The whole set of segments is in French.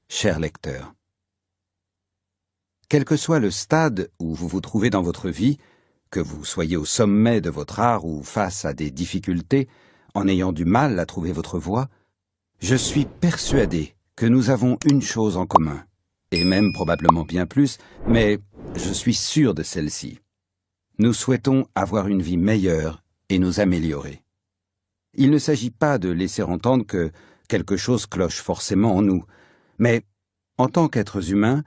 cher lecteur. Quel que soit le stade où vous vous trouvez dans votre vie, que vous soyez au sommet de votre art ou face à des difficultés, en ayant du mal à trouver votre voie, je suis persuadé que nous avons une chose en commun, et même probablement bien plus, mais je suis sûr de celle-ci. Nous souhaitons avoir une vie meilleure et nous améliorer. Il ne s'agit pas de laisser entendre que quelque chose cloche forcément en nous, mais en tant qu'êtres humains,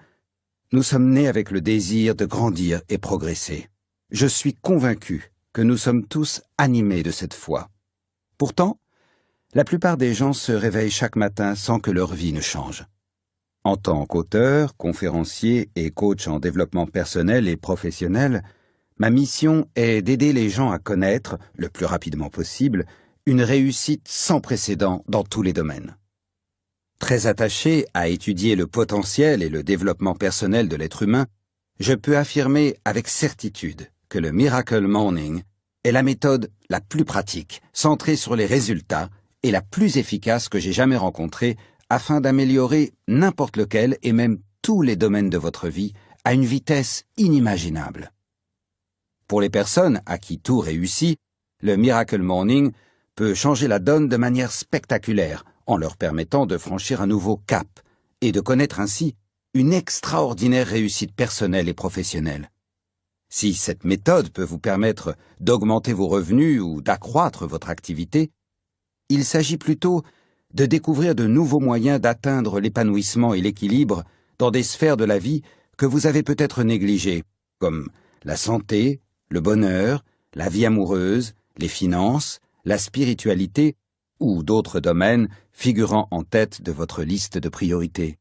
nous sommes nés avec le désir de grandir et progresser. Je suis convaincu que nous sommes tous animés de cette foi. Pourtant, la plupart des gens se réveillent chaque matin sans que leur vie ne change. En tant qu'auteur, conférencier et coach en développement personnel et professionnel, ma mission est d'aider les gens à connaître, le plus rapidement possible, une réussite sans précédent dans tous les domaines. Très attaché à étudier le potentiel et le développement personnel de l'être humain, je peux affirmer avec certitude que le Miracle Morning est la méthode la plus pratique, centrée sur les résultats et la plus efficace que j'ai jamais rencontrée afin d'améliorer n'importe lequel et même tous les domaines de votre vie à une vitesse inimaginable. Pour les personnes à qui tout réussit, le Miracle Morning peut changer la donne de manière spectaculaire en leur permettant de franchir un nouveau cap et de connaître ainsi une extraordinaire réussite personnelle et professionnelle. Si cette méthode peut vous permettre d'augmenter vos revenus ou d'accroître votre activité, il s'agit plutôt de découvrir de nouveaux moyens d'atteindre l'épanouissement et l'équilibre dans des sphères de la vie que vous avez peut-être négligées, comme la santé, le bonheur, la vie amoureuse, les finances, la spiritualité ou d'autres domaines figurant en tête de votre liste de priorités.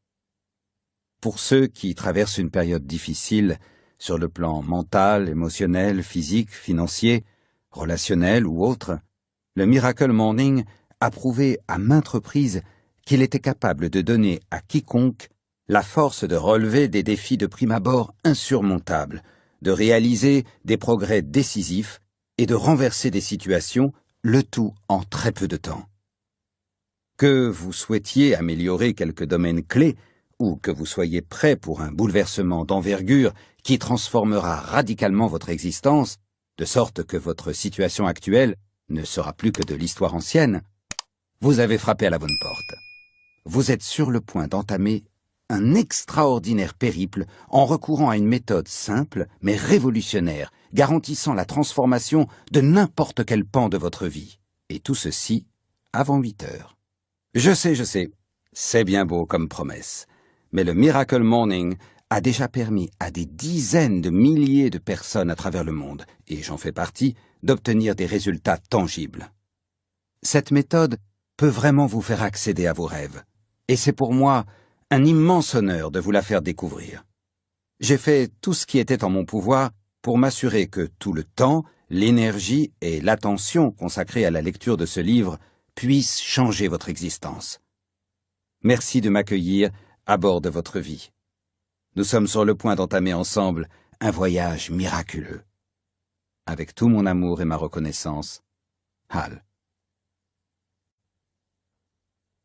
Pour ceux qui traversent une période difficile sur le plan mental, émotionnel, physique, financier, relationnel ou autre, le Miracle Morning a prouvé à maintes reprises qu'il était capable de donner à quiconque la force de relever des défis de prime abord insurmontables, de réaliser des progrès décisifs et de renverser des situations, le tout en très peu de temps. Que vous souhaitiez améliorer quelques domaines clés ou que vous soyez prêt pour un bouleversement d'envergure qui transformera radicalement votre existence, de sorte que votre situation actuelle ne sera plus que de l'histoire ancienne, vous avez frappé à la bonne porte. Vous êtes sur le point d'entamer un extraordinaire périple en recourant à une méthode simple mais révolutionnaire, garantissant la transformation de n'importe quel pan de votre vie. Et tout ceci avant 8 heures. Je sais, c'est bien beau comme promesse, mais le Miracle Morning a déjà permis à des dizaines de milliers de personnes à travers le monde, et j'en fais partie, d'obtenir des résultats tangibles. Cette méthode peut vraiment vous faire accéder à vos rêves, et c'est pour moi un immense honneur de vous la faire découvrir. J'ai fait tout ce qui était en mon pouvoir pour m'assurer que tout le temps, l'énergie et l'attention consacrées à la lecture de ce livre puissent changer votre existence. Merci de m'accueillir à bord de votre vie. Nous sommes sur le point d'entamer ensemble un voyage miraculeux. Avec tout mon amour et ma reconnaissance, Hal.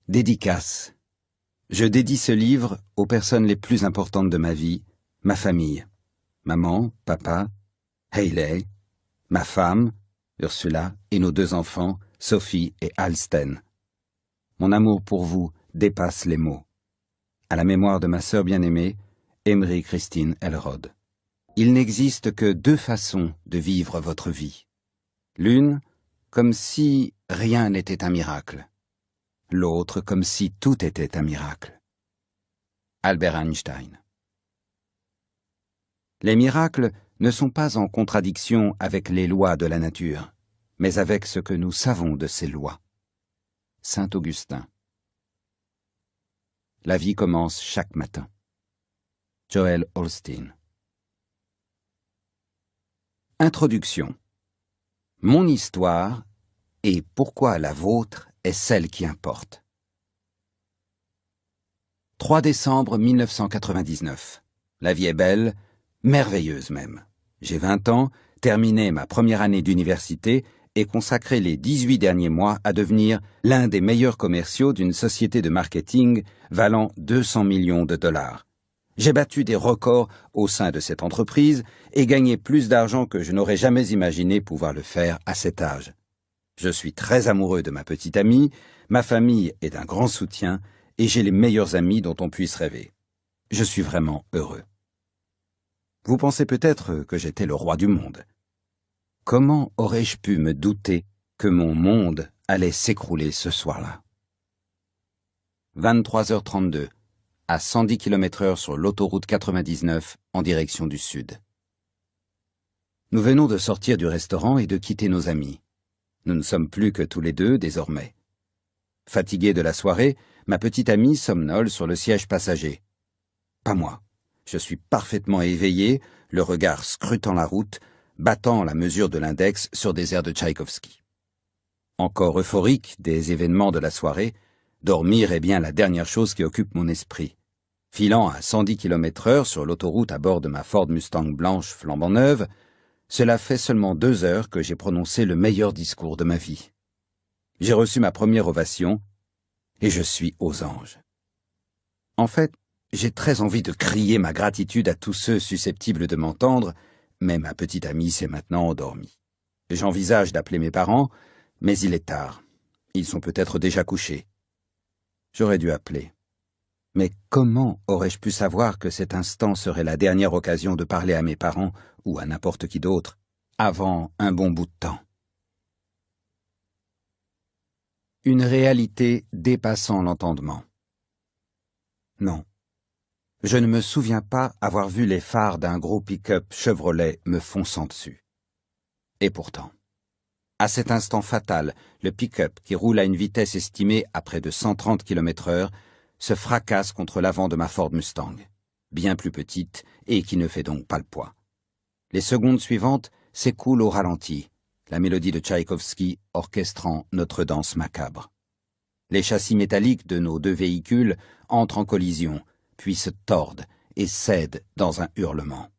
Dédicace. Je dédie ce livre aux personnes les plus importantes de ma vie, ma famille, maman, papa, Hayley, ma femme, Ursula, et nos 2 enfants, Sophie et Alsten. Mon amour pour vous dépasse les mots. À la mémoire de ma sœur bien-aimée, Emery Christine Elrod. Il n'existe que 2 façons de vivre votre vie. L'une, comme si rien n'était un miracle. L'autre, comme si tout était un miracle. Albert Einstein. Les miracles ne sont pas en contradiction avec les lois de la nature, mais avec ce que nous savons de ces lois. Saint Augustin. La vie commence chaque matin. Joel Osteen. Introduction. Mon histoire et pourquoi la vôtre est celle qui importe. 3 décembre 1999. La vie est belle, merveilleuse même. J'ai 20 ans, terminé ma première année d'université et consacré les 18 derniers mois à devenir l'un des meilleurs commerciaux d'une société de marketing valant 200 millions de dollars. J'ai battu des records au sein de cette entreprise et gagné plus d'argent que je n'aurais jamais imaginé pouvoir le faire à cet âge. Je suis très amoureux de ma petite amie, ma famille est d'un grand soutien et j'ai les meilleurs amis dont on puisse rêver. Je suis vraiment heureux. Vous pensez peut-être que j'étais le roi du monde. Comment aurais-je pu me douter que mon monde allait s'écrouler ce soir-là? 23h32, à 110 km/h sur l'autoroute 99 en direction du sud. Nous venons de sortir du restaurant et de quitter nos amis. Nous ne sommes plus que tous les deux désormais. Fatigué de la soirée, ma petite amie somnole sur le siège passager. Pas moi. Je suis parfaitement éveillé, le regard scrutant la route, battant la mesure de l'index sur des airs de Tchaïkovski. Encore euphorique des événements de la soirée, dormir est bien la dernière chose qui occupe mon esprit. Filant à 110 km/h sur l'autoroute à bord de ma Ford Mustang blanche flambant neuve, cela fait seulement 2 heures que j'ai prononcé le meilleur discours de ma vie. J'ai reçu ma première ovation et je suis aux anges. En fait, j'ai très envie de crier ma gratitude à tous ceux susceptibles de m'entendre, mais ma petite amie s'est maintenant endormie. J'envisage d'appeler mes parents, mais il est tard. Ils sont peut-être déjà couchés. J'aurais dû appeler. Mais comment aurais-je pu savoir que cet instant serait la dernière occasion de parler à mes parents, ou à n'importe qui d'autre, avant un bon bout de temps? Une réalité dépassant l'entendement. Non. Je ne me souviens pas avoir vu les phares d'un gros pick-up Chevrolet me fonçant dessus. Et pourtant, à cet instant fatal, le pick-up qui roule à une vitesse estimée à près de 130 km/h se fracasse contre l'avant de ma Ford Mustang, bien plus petite et qui ne fait donc pas le poids. Les secondes suivantes s'écoulent au ralenti, la mélodie de Tchaïkovski orchestrant notre danse macabre. Les châssis métalliques de nos 2 véhicules entrent en collision, puis se tordent et cèdent dans un hurlement.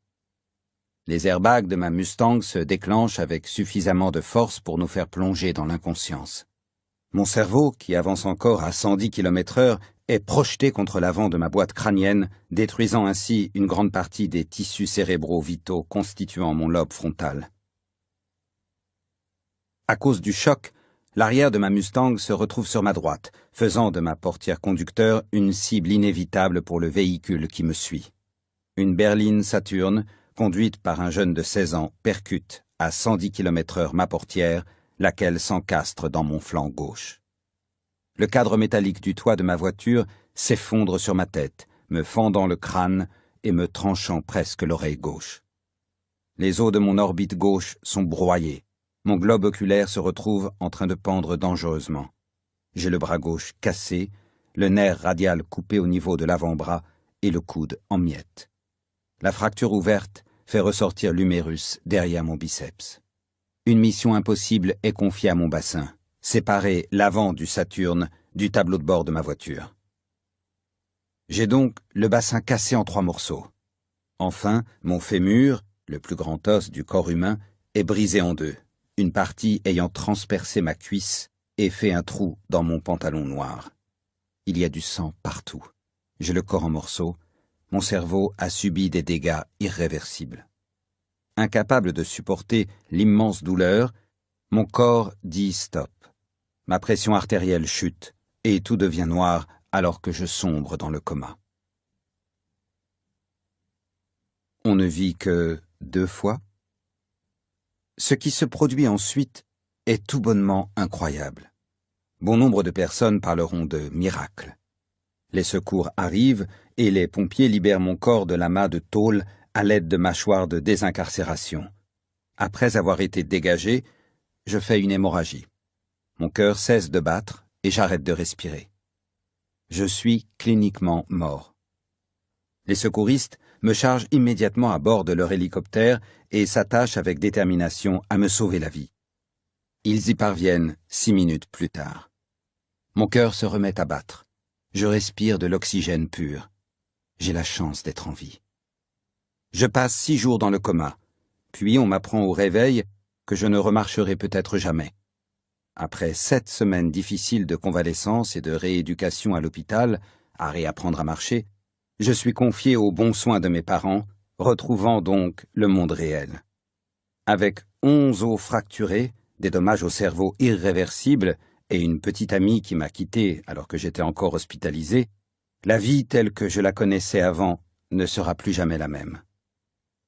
Les airbags de ma Mustang se déclenchent avec suffisamment de force pour nous faire plonger dans l'inconscience. Mon cerveau, qui avance encore à 110 km/h, est projeté contre l'avant de ma boîte crânienne, détruisant ainsi une grande partie des tissus cérébraux vitaux constituant mon lobe frontal. À cause du choc, l'arrière de ma Mustang se retrouve sur ma droite, faisant de ma portière conducteur une cible inévitable pour le véhicule qui me suit. Une berline Saturn, conduite par un jeune de 16 ans, percute à 110 km/h ma portière, laquelle s'encastre dans mon flanc gauche. Le cadre métallique du toit de ma voiture s'effondre sur ma tête, me fendant le crâne et me tranchant presque l'oreille gauche. Les os de mon orbite gauche sont broyés. Mon globe oculaire se retrouve en train de pendre dangereusement. J'ai le bras gauche cassé, le nerf radial coupé au niveau de l'avant-bras et le coude en miettes. La fracture ouverte fait ressortir l'humérus derrière mon biceps. Une mission impossible est confiée à mon bassin, séparer l'avant du Saturne du tableau de bord de ma voiture. J'ai donc le bassin cassé en 3 morceaux. Enfin, mon fémur, le plus grand os du corps humain, est brisé en 2, une partie ayant transpercé ma cuisse et fait un trou dans mon pantalon noir. Il y a du sang partout. J'ai le corps en morceaux. Mon cerveau a subi des dégâts irréversibles. Incapable de supporter l'immense douleur, mon corps dit stop. Ma pression artérielle chute et tout devient noir alors que je sombre dans le coma. On ne vit que 2 fois. Ce qui se produit ensuite est tout bonnement incroyable. Bon nombre de personnes parleront de miracle. Les secours arrivent et les pompiers libèrent mon corps de l'amas de tôle à l'aide de mâchoires de désincarcération. Après avoir été dégagé, je fais une hémorragie. Mon cœur cesse de battre et j'arrête de respirer. Je suis cliniquement mort. Les secouristes me chargent immédiatement à bord de leur hélicoptère et s'attachent avec détermination à me sauver la vie. Ils y parviennent 6 minutes plus tard. Mon cœur se remet à battre. Je respire de l'oxygène pur. J'ai la chance d'être en vie. Je passe 6 jours dans le coma. Puis on m'apprend au réveil que je ne remarcherai peut-être jamais. Après 7 semaines difficiles de convalescence et de rééducation à l'hôpital, à réapprendre à marcher, je suis confié aux bons soins de mes parents, retrouvant donc le monde réel. Avec 11 os fracturés, des dommages au cerveau irréversibles et une petite amie qui m'a quitté alors que j'étais encore hospitalisé, la vie telle que je la connaissais avant ne sera plus jamais la même.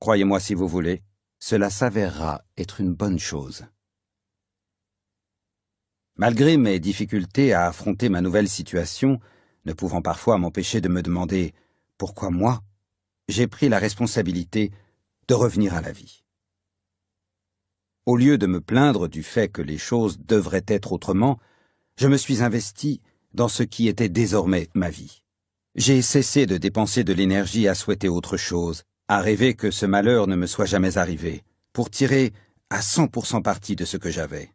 Croyez-moi si vous voulez, cela s'avérera être une bonne chose. Malgré mes difficultés à affronter ma nouvelle situation, ne pouvant parfois m'empêcher de me demander « Pourquoi moi ?», j'ai pris la responsabilité de revenir à la vie. Au lieu de me plaindre du fait que les choses devraient être autrement, je me suis investi dans ce qui était désormais ma vie. J'ai cessé de dépenser de l'énergie à souhaiter autre chose, à rêver que ce malheur ne me soit jamais arrivé, pour tirer à 100% parti de ce que j'avais.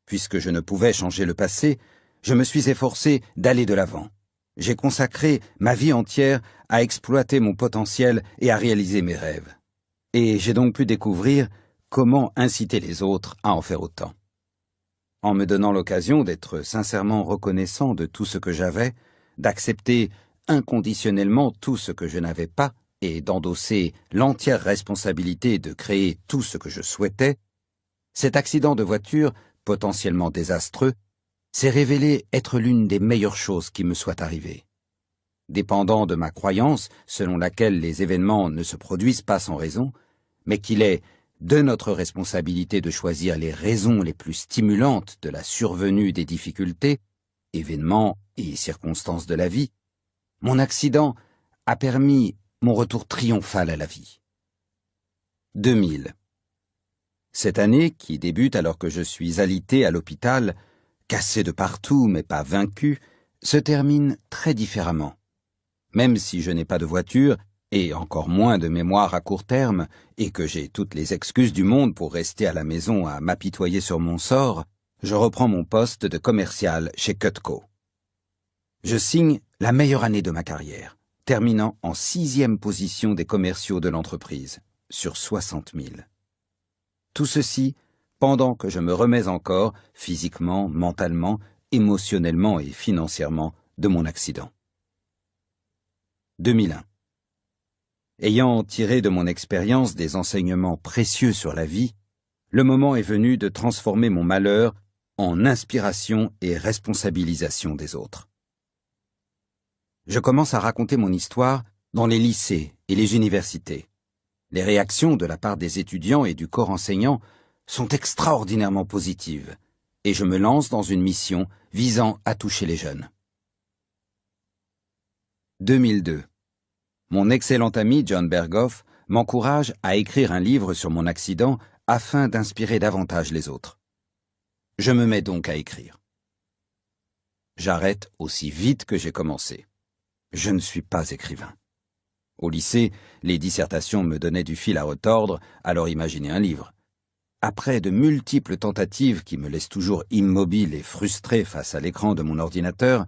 Puisque je ne pouvais changer le passé, je me suis efforcé d'aller de l'avant. J'ai consacré ma vie entière à exploiter mon potentiel et à réaliser mes rêves. Et j'ai donc pu découvrir comment inciter les autres à en faire autant. En me donnant l'occasion d'être sincèrement reconnaissant de tout ce que j'avais, d'accepter inconditionnellement tout ce que je n'avais pas et d'endosser l'entière responsabilité de créer tout ce que je souhaitais, cet accident de voiture, potentiellement désastreux, s'est révélé être l'une des meilleures choses qui me soit arrivée. Dépendant de ma croyance, selon laquelle les événements ne se produisent pas sans raison, mais qu'il est de notre responsabilité de choisir les raisons les plus stimulantes de la survenue des difficultés, événements et circonstances de la vie, mon accident a permis mon retour triomphal à la vie. 2000. Cette année, qui débute alors que je suis alité à l'hôpital, cassé de partout mais pas vaincu, se termine très différemment. Même si je n'ai pas de voiture, et encore moins de mémoire à court terme, et que j'ai toutes les excuses du monde pour rester à la maison à m'apitoyer sur mon sort, je reprends mon poste de commercial chez Cutco. Je signe la meilleure année de ma carrière, terminant en 6e position des commerciaux de l'entreprise, sur 60 000. Tout ceci pendant que je me remets encore, physiquement, mentalement, émotionnellement et financièrement, de mon accident. 2001. Ayant tiré de mon expérience des enseignements précieux sur la vie, le moment est venu de transformer mon malheur en inspiration et responsabilisation des autres. Je commence à raconter mon histoire dans les lycées et les universités. Les réactions de la part des étudiants et du corps enseignant sont extraordinairement positives, et je me lance dans une mission visant à toucher les jeunes. 2002. Mon excellent ami John Berghoff m'encourage à écrire un livre sur mon accident afin d'inspirer davantage les autres. Je me mets donc à écrire. J'arrête aussi vite que j'ai commencé. Je ne suis pas écrivain. Au lycée, les dissertations me donnaient du fil à retordre, alors imaginez un livre. Après de multiples tentatives qui me laissent toujours immobile et frustré face à l'écran de mon ordinateur,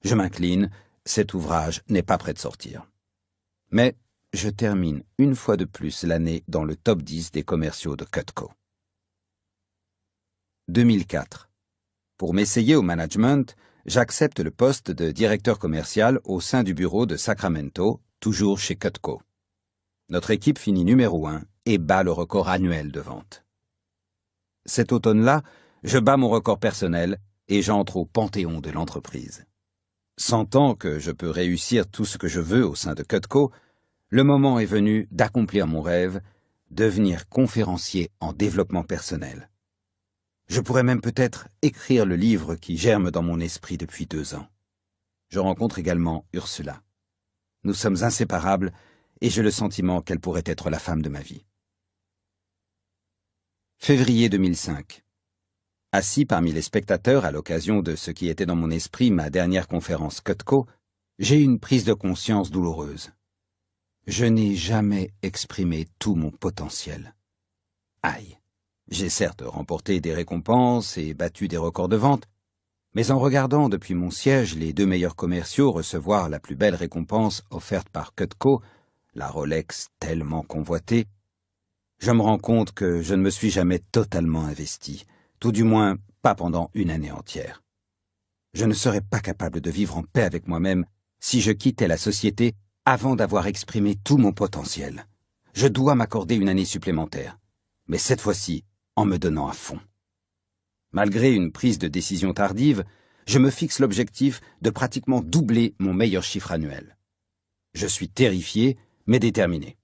je m'incline, cet ouvrage n'est pas prêt de sortir. Mais je termine une fois de plus l'année dans le top 10 des commerciaux de Cutco. 2004. Pour m'essayer au management, j'accepte le poste de directeur commercial au sein du bureau de Sacramento, toujours chez Cutco. Notre équipe finit numéro 1 et bat le record annuel de vente. Cet automne-là, je bats mon record personnel et j'entre au panthéon de l'entreprise. Sentant que je peux réussir tout ce que je veux au sein de Cutco, le moment est venu d'accomplir mon rêve, devenir conférencier en développement personnel. Je pourrais même peut-être écrire le livre qui germe dans mon esprit depuis 2 ans. Je rencontre également Ursula. Nous sommes inséparables et j'ai le sentiment qu'elle pourrait être la femme de ma vie. Février 2005. Assis parmi les spectateurs à l'occasion de ce qui était dans mon esprit ma dernière conférence Cutco, j'ai une prise de conscience douloureuse. Je n'ai jamais exprimé tout mon potentiel. Aïe! J'ai certes remporté des récompenses et battu des records de vente, mais en regardant depuis mon siège les 2 meilleurs commerciaux recevoir la plus belle récompense offerte par Cutco, la Rolex tellement convoitée, Je me rends compte que je ne me suis jamais totalement investi, tout du moins pas pendant une année entière. Je ne serais pas capable de vivre en paix avec moi-même si je quittais la société avant d'avoir exprimé tout mon potentiel. Je dois m'accorder une année supplémentaire, mais cette fois-ci en me donnant à fond. Malgré une prise de décision tardive, je me fixe l'objectif de pratiquement doubler mon meilleur chiffre annuel. Je suis terrifié, mais déterminé.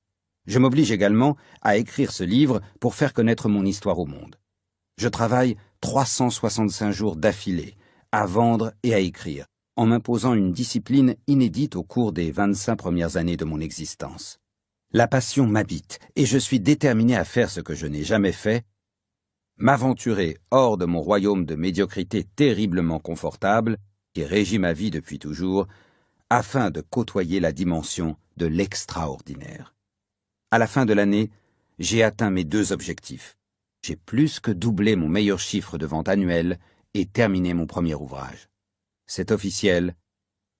Je m'oblige également à écrire ce livre pour faire connaître mon histoire au monde. Je travaille 365 jours d'affilée, à vendre et à écrire, en m'imposant une discipline inédite au cours des 25 premières années de mon existence. La passion m'habite et je suis déterminé à faire ce que je n'ai jamais fait, m'aventurer hors de mon royaume de médiocrité terriblement confortable, qui régit ma vie depuis toujours, afin de côtoyer la dimension de l'extraordinaire. À la fin de l'année, j'ai atteint mes 2 objectifs. J'ai plus que doublé mon meilleur chiffre de vente annuel et terminé mon premier ouvrage. C'est officiel,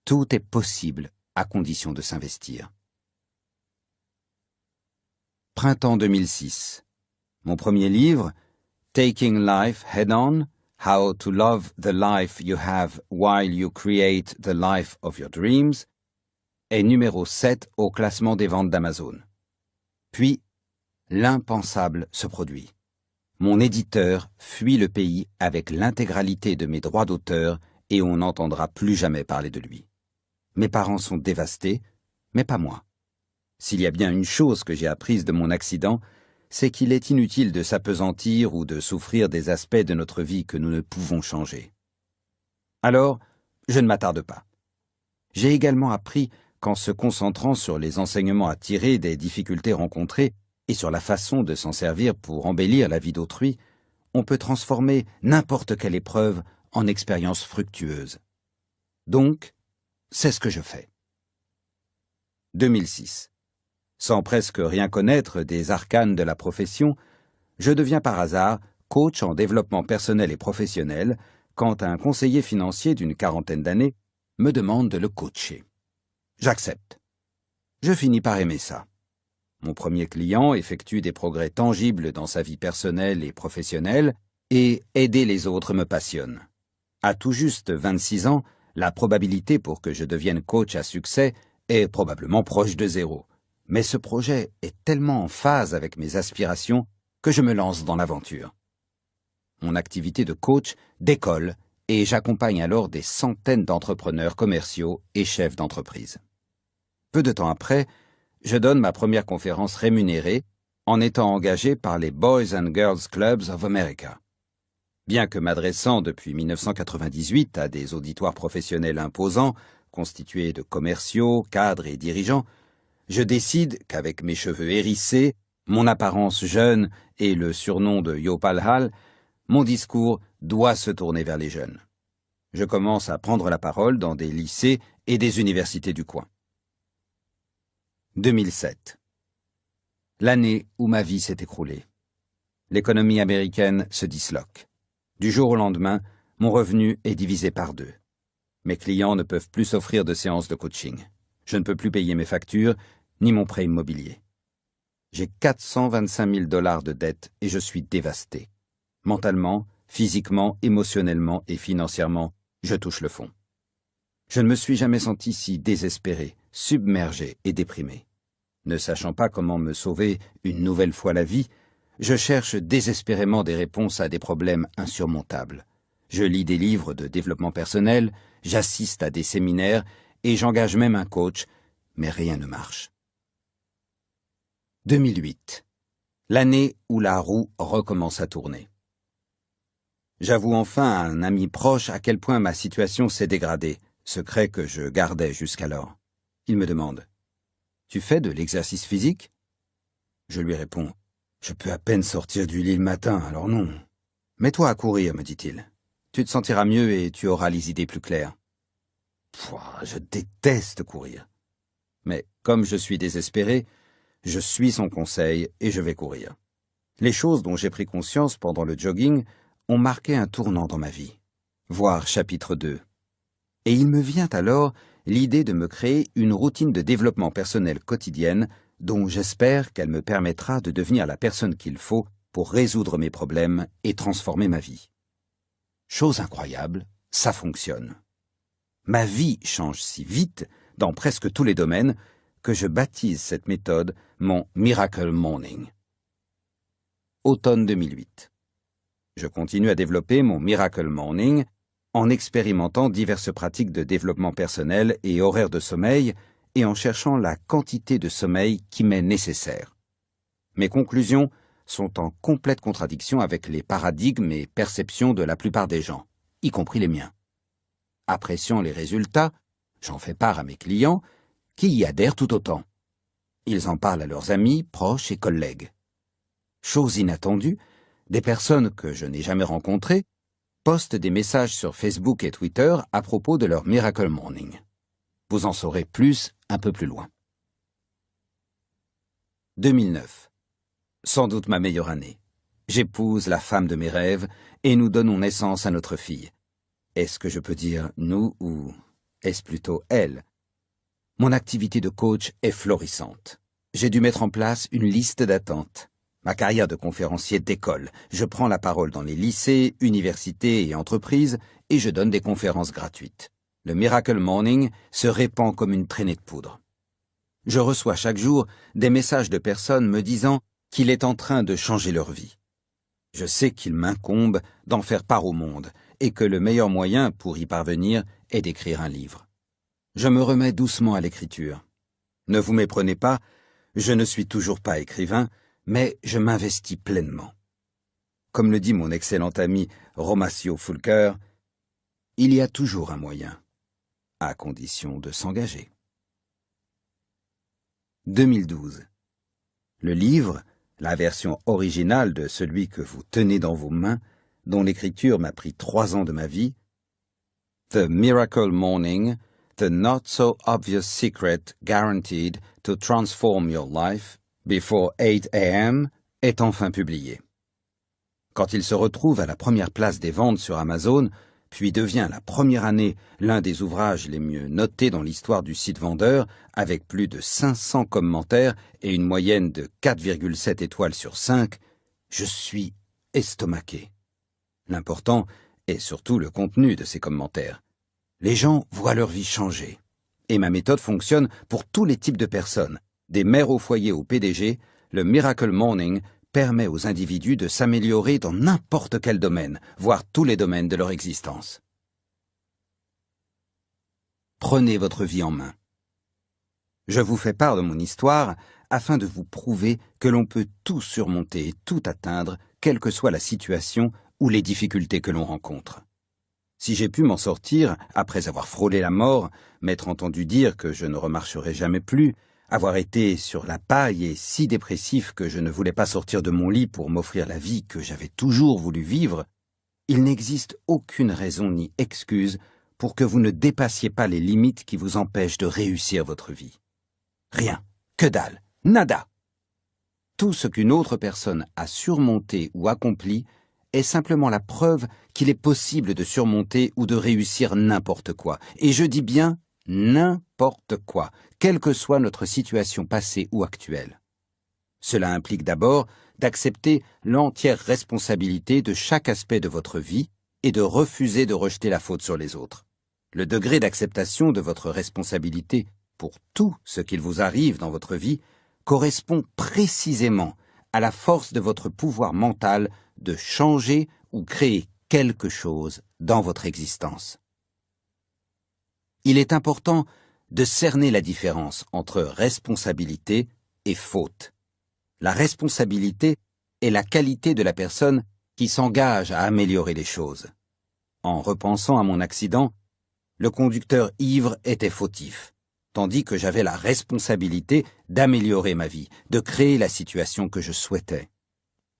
tout est possible à condition de s'investir. Printemps 2006. Mon premier livre, Taking Life Head-On, How to Love the Life You Have While You Create the Life of Your Dreams, est numéro 7 au classement des ventes d'Amazon. Puis, l'impensable se produit. Mon éditeur fuit le pays avec l'intégralité de mes droits d'auteur et on n'entendra plus jamais parler de lui. Mes parents sont dévastés, mais pas moi. S'il y a bien une chose que j'ai apprise de mon accident, c'est qu'il est inutile de s'appesantir ou de souffrir des aspects de notre vie que nous ne pouvons changer. Alors, je ne m'attarde pas. J'ai également appris qu'en se concentrant sur les enseignements à tirer des difficultés rencontrées et sur la façon de s'en servir pour embellir la vie d'autrui, on peut transformer n'importe quelle épreuve en expérience fructueuse. Donc, c'est ce que je fais. 2006. Sans presque rien connaître des arcanes de la profession, je deviens par hasard coach en développement personnel et professionnel quand un conseiller financier d'une 40aine d'années me demande de le coacher. J'accepte. Je finis par aimer ça. Mon premier client effectue des progrès tangibles dans sa vie personnelle et professionnelle et aider les autres me passionne. À tout juste 26 ans, la probabilité pour que je devienne coach à succès est probablement proche de 0. Mais ce projet est tellement en phase avec mes aspirations que je me lance dans l'aventure. Mon activité de coach décolle et j'accompagne alors des centaines d'entrepreneurs commerciaux et chefs d'entreprise. Peu de temps après, je donne ma première conférence rémunérée en étant engagé par les Boys and Girls Clubs of America. Bien que m'adressant depuis 1998 à des auditoires professionnels imposants, constitués de commerciaux, cadres et dirigeants, je décide qu'avec mes cheveux hérissés, mon apparence jeune et le surnom de Yopal Hal, mon discours doit se tourner vers les jeunes. Je commence à prendre la parole dans des lycées et des universités du coin. 2007. L'année où ma vie s'est écroulée. L'économie américaine se disloque. Du jour au lendemain, mon revenu est divisé par 2. Mes clients ne peuvent plus s'offrir de séances de coaching. Je ne peux plus payer mes factures, ni mon prêt immobilier. J'ai 425 000 $ de dettes et je suis dévasté. Mentalement, physiquement, émotionnellement et financièrement, je touche le fond. Je ne me suis jamais senti si désespéré, submergé et déprimé. Ne sachant pas comment me sauver une nouvelle fois la vie, je cherche désespérément des réponses à des problèmes insurmontables. Je lis des livres de développement personnel, j'assiste à des séminaires et j'engage même un coach, mais rien ne marche. 2008. L'année où la roue recommence à tourner. J'avoue enfin à un ami proche à quel point ma situation s'est dégradée, secret que je gardais jusqu'alors. Il me demande « Tu fais de l'exercice physique ?» Je lui réponds « Je peux à peine sortir du lit le matin, alors non. »« Mets-toi à courir, me dit-il. Tu te sentiras mieux et tu auras les idées plus claires. » Pouah, je déteste courir. Mais comme je suis désespéré, je suis son conseil et je vais courir. Les choses dont j'ai pris conscience pendant le jogging ont marqué un tournant dans ma vie. Voir chapitre 2. Et il me vient alors l'idée de me créer une routine de développement personnel quotidienne dont j'espère qu'elle me permettra de devenir la personne qu'il faut pour résoudre mes problèmes et transformer ma vie. Chose incroyable, ça fonctionne. Ma vie change si vite, dans presque tous les domaines, que je baptise cette méthode mon Miracle Morning. Automne 2008. Je continue à développer mon Miracle Morning en expérimentant diverses pratiques de développement personnel et horaires de sommeil et en cherchant la quantité de sommeil qui m'est nécessaire. Mes conclusions sont en complète contradiction avec les paradigmes et perceptions de la plupart des gens, y compris les miens. Appréciant les résultats, j'en fais part à mes clients, qui y adhèrent tout autant. Ils en parlent à leurs amis, proches et collègues. Chose inattendue, des personnes que je n'ai jamais rencontrées postent des messages sur Facebook et Twitter à propos de leur Miracle Morning. Vous en saurez plus un peu plus loin. 2009. Sans doute ma meilleure année. J'épouse la femme de mes rêves et nous donnons naissance à notre fille. Est-ce que je peux dire nous ou est-ce plutôt elle? Mon activité de coach est florissante. J'ai dû mettre en place une liste d'attente. Ma carrière de conférencier décolle. Je prends la parole dans les lycées, universités et entreprises et je donne des conférences gratuites. Le Miracle Morning se répand comme une traînée de poudre. Je reçois chaque jour des messages de personnes me disant qu'il est en train de changer leur vie. Je sais qu'il m'incombe d'en faire part au monde et que le meilleur moyen pour y parvenir est d'écrire un livre. Je me remets doucement à l'écriture. Ne vous méprenez pas, je ne suis toujours pas écrivain, mais je m'investis pleinement. Comme le dit mon excellent ami Romacio Fulcher, il y a toujours un moyen, à condition de s'engager. 2012. Le livre, la version originale de celui que vous tenez dans vos mains, dont l'écriture m'a pris 3 ans de ma vie, The Miracle Morning, The Not So Obvious Secret Guaranteed to Transform Your Life Before 8 a.m., est enfin publié. Quand il se retrouve à la première place des ventes sur Amazon, puis devient la première année l'un des ouvrages les mieux notés dans l'histoire du site vendeur, avec plus de 500 commentaires et une moyenne de 4,7 étoiles sur 5, je suis estomaqué. L'important est surtout le contenu de ces commentaires. Les gens voient leur vie changer. Et ma méthode fonctionne pour tous les types de personnes. Des mères au foyer au PDG, le Miracle Morning permet aux individus de s'améliorer dans n'importe quel domaine, voire tous les domaines de leur existence. Prenez votre vie en main. Je vous fais part de mon histoire afin de vous prouver que l'on peut tout surmonter et tout atteindre, quelle que soit la situation ou les difficultés que l'on rencontre. Si j'ai pu m'en sortir après avoir frôlé la mort, m'être entendu dire que je ne remarcherai jamais plus, avoir été sur la paille et si dépressif que je ne voulais pas sortir de mon lit pour m'offrir la vie que j'avais toujours voulu vivre, il n'existe aucune raison ni excuse pour que vous ne dépassiez pas les limites qui vous empêchent de réussir votre vie. Rien, que dalle, nada. Tout ce qu'une autre personne a surmonté ou accompli est simplement la preuve qu'il est possible de surmonter ou de réussir n'importe quoi. Et je dis bien n'importe quoi, quelle que soit notre situation passée ou actuelle. Cela implique d'abord d'accepter l'entière responsabilité de chaque aspect de votre vie et de refuser de rejeter la faute sur les autres. Le degré d'acceptation de votre responsabilité pour tout ce qu'il vous arrive dans votre vie correspond précisément à la force de votre pouvoir mental de changer ou créer quelque chose dans votre existence. Il est important de cerner la différence entre responsabilité et faute. La responsabilité est la qualité de la personne qui s'engage à améliorer les choses. En repensant à mon accident, le conducteur ivre était fautif, tandis que j'avais la responsabilité d'améliorer ma vie, de créer la situation que je souhaitais.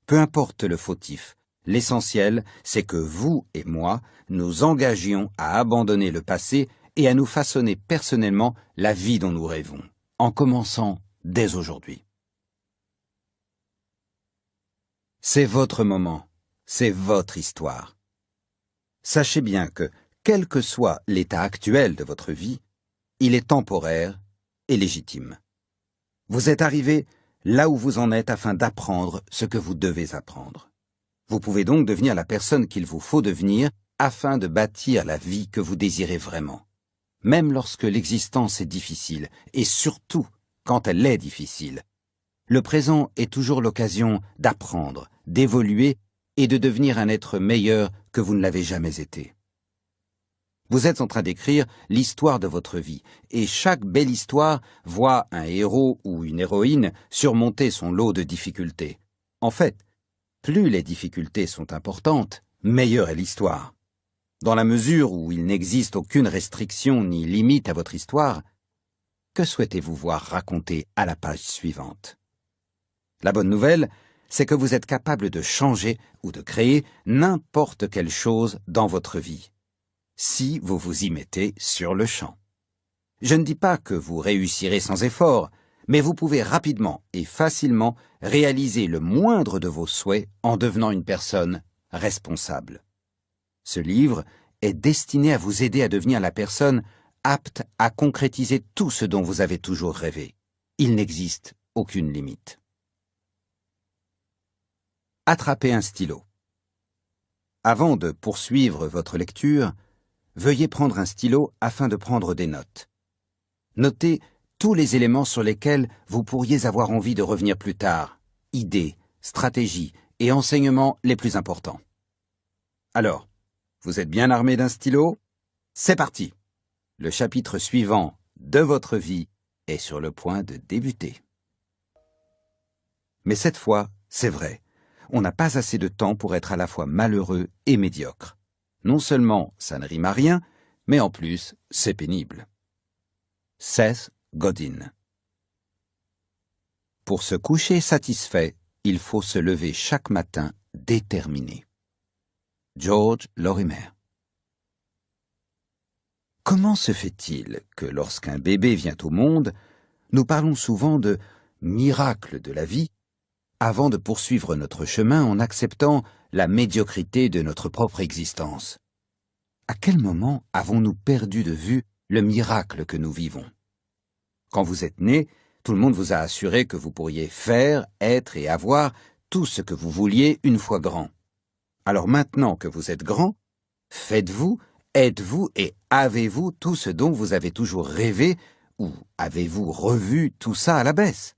Peu importe le fautif, l'essentiel, c'est que vous et moi nous engagions à abandonner le passé et à nous façonner personnellement la vie dont nous rêvons, en commençant dès aujourd'hui. C'est votre moment, c'est votre histoire. Sachez bien que, quel que soit l'état actuel de votre vie, il est temporaire et légitime. Vous êtes arrivé là où vous en êtes afin d'apprendre ce que vous devez apprendre. Vous pouvez donc devenir la personne qu'il vous faut devenir afin de bâtir la vie que vous désirez vraiment. Même lorsque l'existence est difficile, et surtout quand elle est difficile, le présent est toujours l'occasion d'apprendre, d'évoluer et de devenir un être meilleur que vous ne l'avez jamais été. Vous êtes en train d'écrire l'histoire de votre vie, et chaque belle histoire voit un héros ou une héroïne surmonter son lot de difficultés. En fait, plus les difficultés sont importantes, meilleure est l'histoire. Dans la mesure où il n'existe aucune restriction ni limite à votre histoire, que souhaitez-vous voir raconter à la page suivante? La bonne nouvelle, c'est que vous êtes capable de changer ou de créer n'importe quelle chose dans votre vie, si vous vous y mettez sur le champ. Je ne dis pas que vous réussirez sans effort, mais vous pouvez rapidement et facilement réaliser le moindre de vos souhaits en devenant une personne responsable. Ce livre est destiné à vous aider à devenir la personne apte à concrétiser tout ce dont vous avez toujours rêvé. Il n'existe aucune limite. Attrapez un stylo. Avant de poursuivre votre lecture, veuillez prendre un stylo afin de prendre des notes. Notez tous les éléments sur lesquels vous pourriez avoir envie de revenir plus tard, idées, stratégies et enseignements les plus importants. Alors, vous êtes bien armé d'un stylo? C'est parti! Le chapitre suivant de votre vie est sur le point de débuter. Mais cette fois, c'est vrai, on n'a pas assez de temps pour être à la fois malheureux et médiocre. Non seulement ça ne rime à rien, mais en plus, c'est pénible. Seth Godin. Pour se coucher satisfait, il faut se lever chaque matin déterminé. George Lorimer. Comment se fait-il que lorsqu'un bébé vient au monde, nous parlons souvent de miracle de la vie avant de poursuivre notre chemin en acceptant la médiocrité de notre propre existence? À quel moment avons-nous perdu de vue le miracle que nous vivons? Quand vous êtes né, tout le monde vous a assuré que vous pourriez faire, être et avoir tout ce que vous vouliez une fois grand. Alors maintenant que vous êtes grand, faites-vous, êtes-vous et avez-vous tout ce dont vous avez toujours rêvé ou avez-vous revu tout ça à la baisse?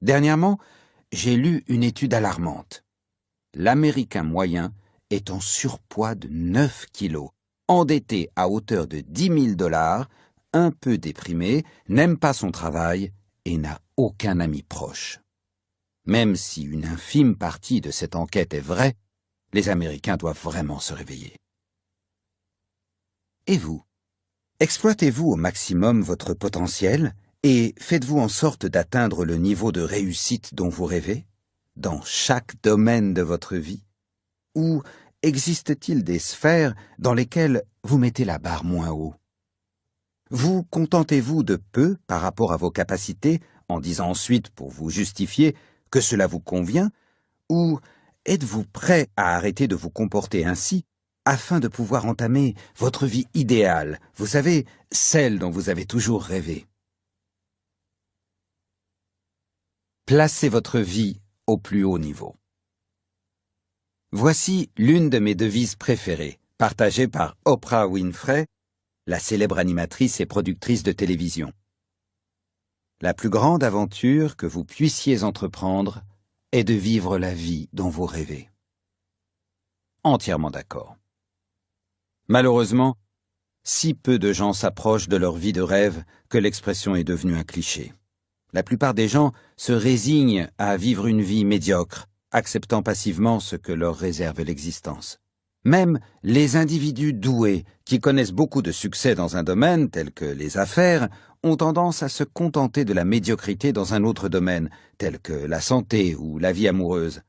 Dernièrement, j'ai lu une étude alarmante. L'Américain moyen est en surpoids de 9 kilos, endetté à hauteur de 10 000 $, un peu déprimé, n'aime pas son travail et n'a aucun ami proche. Même si une infime partie de cette enquête est vraie, les Américains doivent vraiment se réveiller. Et vous? Exploitez-vous au maximum votre potentiel et faites-vous en sorte d'atteindre le niveau de réussite dont vous rêvez, dans chaque domaine de votre vie? Ou existe-t-il des sphères dans lesquelles vous mettez la barre moins haut? Vous contentez-vous de peu par rapport à vos capacités, en disant ensuite, pour vous justifier, que cela vous convient, ou êtes-vous prêt à arrêter de vous comporter ainsi afin de pouvoir entamer votre vie idéale, vous savez, celle dont vous avez toujours rêvé? Placez votre vie au plus haut niveau. Voici l'une de mes devises préférées, partagée par Oprah Winfrey, la célèbre animatrice et productrice de télévision. La plus grande aventure que vous puissiez entreprendre est de vivre la vie dont vous rêvez. Entièrement d'accord. Malheureusement, si peu de gens s'approchent de leur vie de rêve que l'expression est devenue un cliché. La plupart des gens se résignent à vivre une vie médiocre, acceptant passivement ce que leur réserve l'existence. Même les individus doués, qui connaissent beaucoup de succès dans un domaine tel que les affaires, ont tendance à se contenter de la médiocrité dans un autre domaine, tel que la santé ou la vie amoureuse.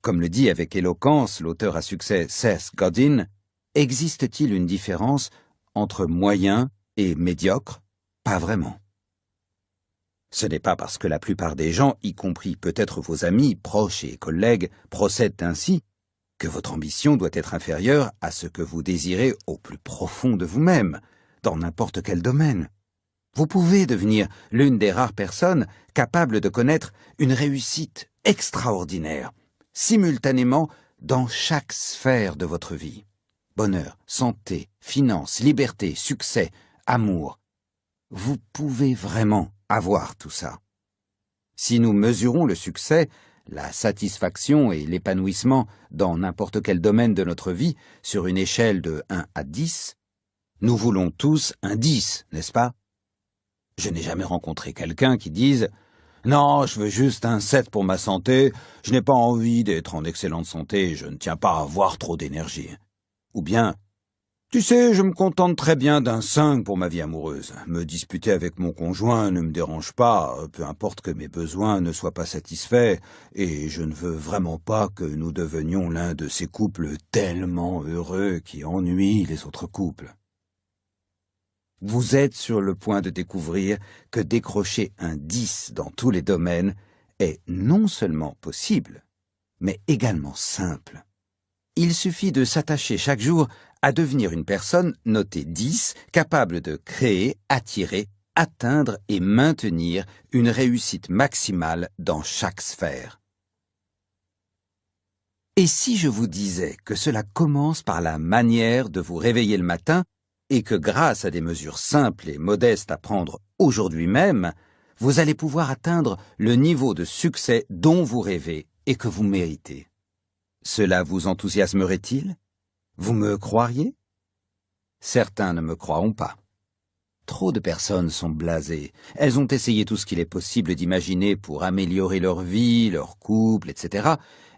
Comme le dit avec éloquence l'auteur à succès Seth Godin, existe-t-il une différence entre moyen et médiocre? Pas vraiment. Ce n'est pas parce que la plupart des gens, y compris peut-être vos amis, proches et collègues, procèdent ainsi, que votre ambition doit être inférieure à ce que vous désirez au plus profond de vous-même, dans n'importe quel domaine. Vous pouvez devenir l'une des rares personnes capables de connaître une réussite extraordinaire, simultanément dans chaque sphère de votre vie. Bonheur, santé, finances, liberté, succès, amour. Vous pouvez vraiment avoir tout ça. Si nous mesurons le succès, la satisfaction et l'épanouissement dans n'importe quel domaine de notre vie sur une échelle de 1 à 10, nous voulons tous un 10, n'est-ce pas? Je n'ai jamais rencontré quelqu'un qui dise « Non, je veux juste un 7 pour ma santé, je n'ai pas envie d'être en excellente santé, je ne tiens pas à avoir trop d'énergie. » Ou bien « Tu sais, je me contente très bien d'un 5 pour ma vie amoureuse. Me disputer avec mon conjoint ne me dérange pas, peu importe que mes besoins ne soient pas satisfaits, et je ne veux vraiment pas que nous devenions l'un de ces couples tellement heureux qui ennuient les autres couples. » Vous êtes sur le point de découvrir que décrocher un 10 dans tous les domaines est non seulement possible, mais également simple. Il suffit de s'attacher chaque jour à devenir une personne notée 10, capable de créer, attirer, atteindre et maintenir une réussite maximale dans chaque sphère. Et si je vous disais que cela commence par la manière de vous réveiller le matin et que grâce à des mesures simples et modestes à prendre aujourd'hui même, vous allez pouvoir atteindre le niveau de succès dont vous rêvez et que vous méritez. Cela vous enthousiasmerait-il? Vous me croiriez? Certains ne me croiront pas. Trop de personnes sont blasées. Elles ont essayé tout ce qu'il est possible d'imaginer pour améliorer leur vie, leur couple, etc.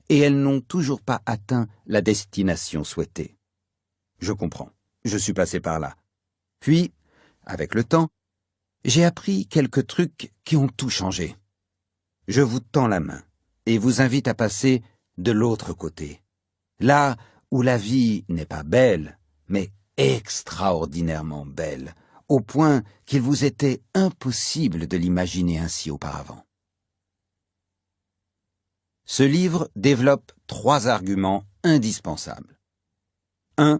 et elles n'ont toujours pas atteint la destination souhaitée. Je comprends. Je suis passé par là. Puis, avec le temps, j'ai appris quelques trucs qui ont tout changé. Je vous tends la main et vous invite à passer de l'autre côté. Là où la vie n'est pas belle, mais extraordinairement belle, au point qu'il vous était impossible de l'imaginer ainsi auparavant. Ce livre développe 3 arguments indispensables. 1.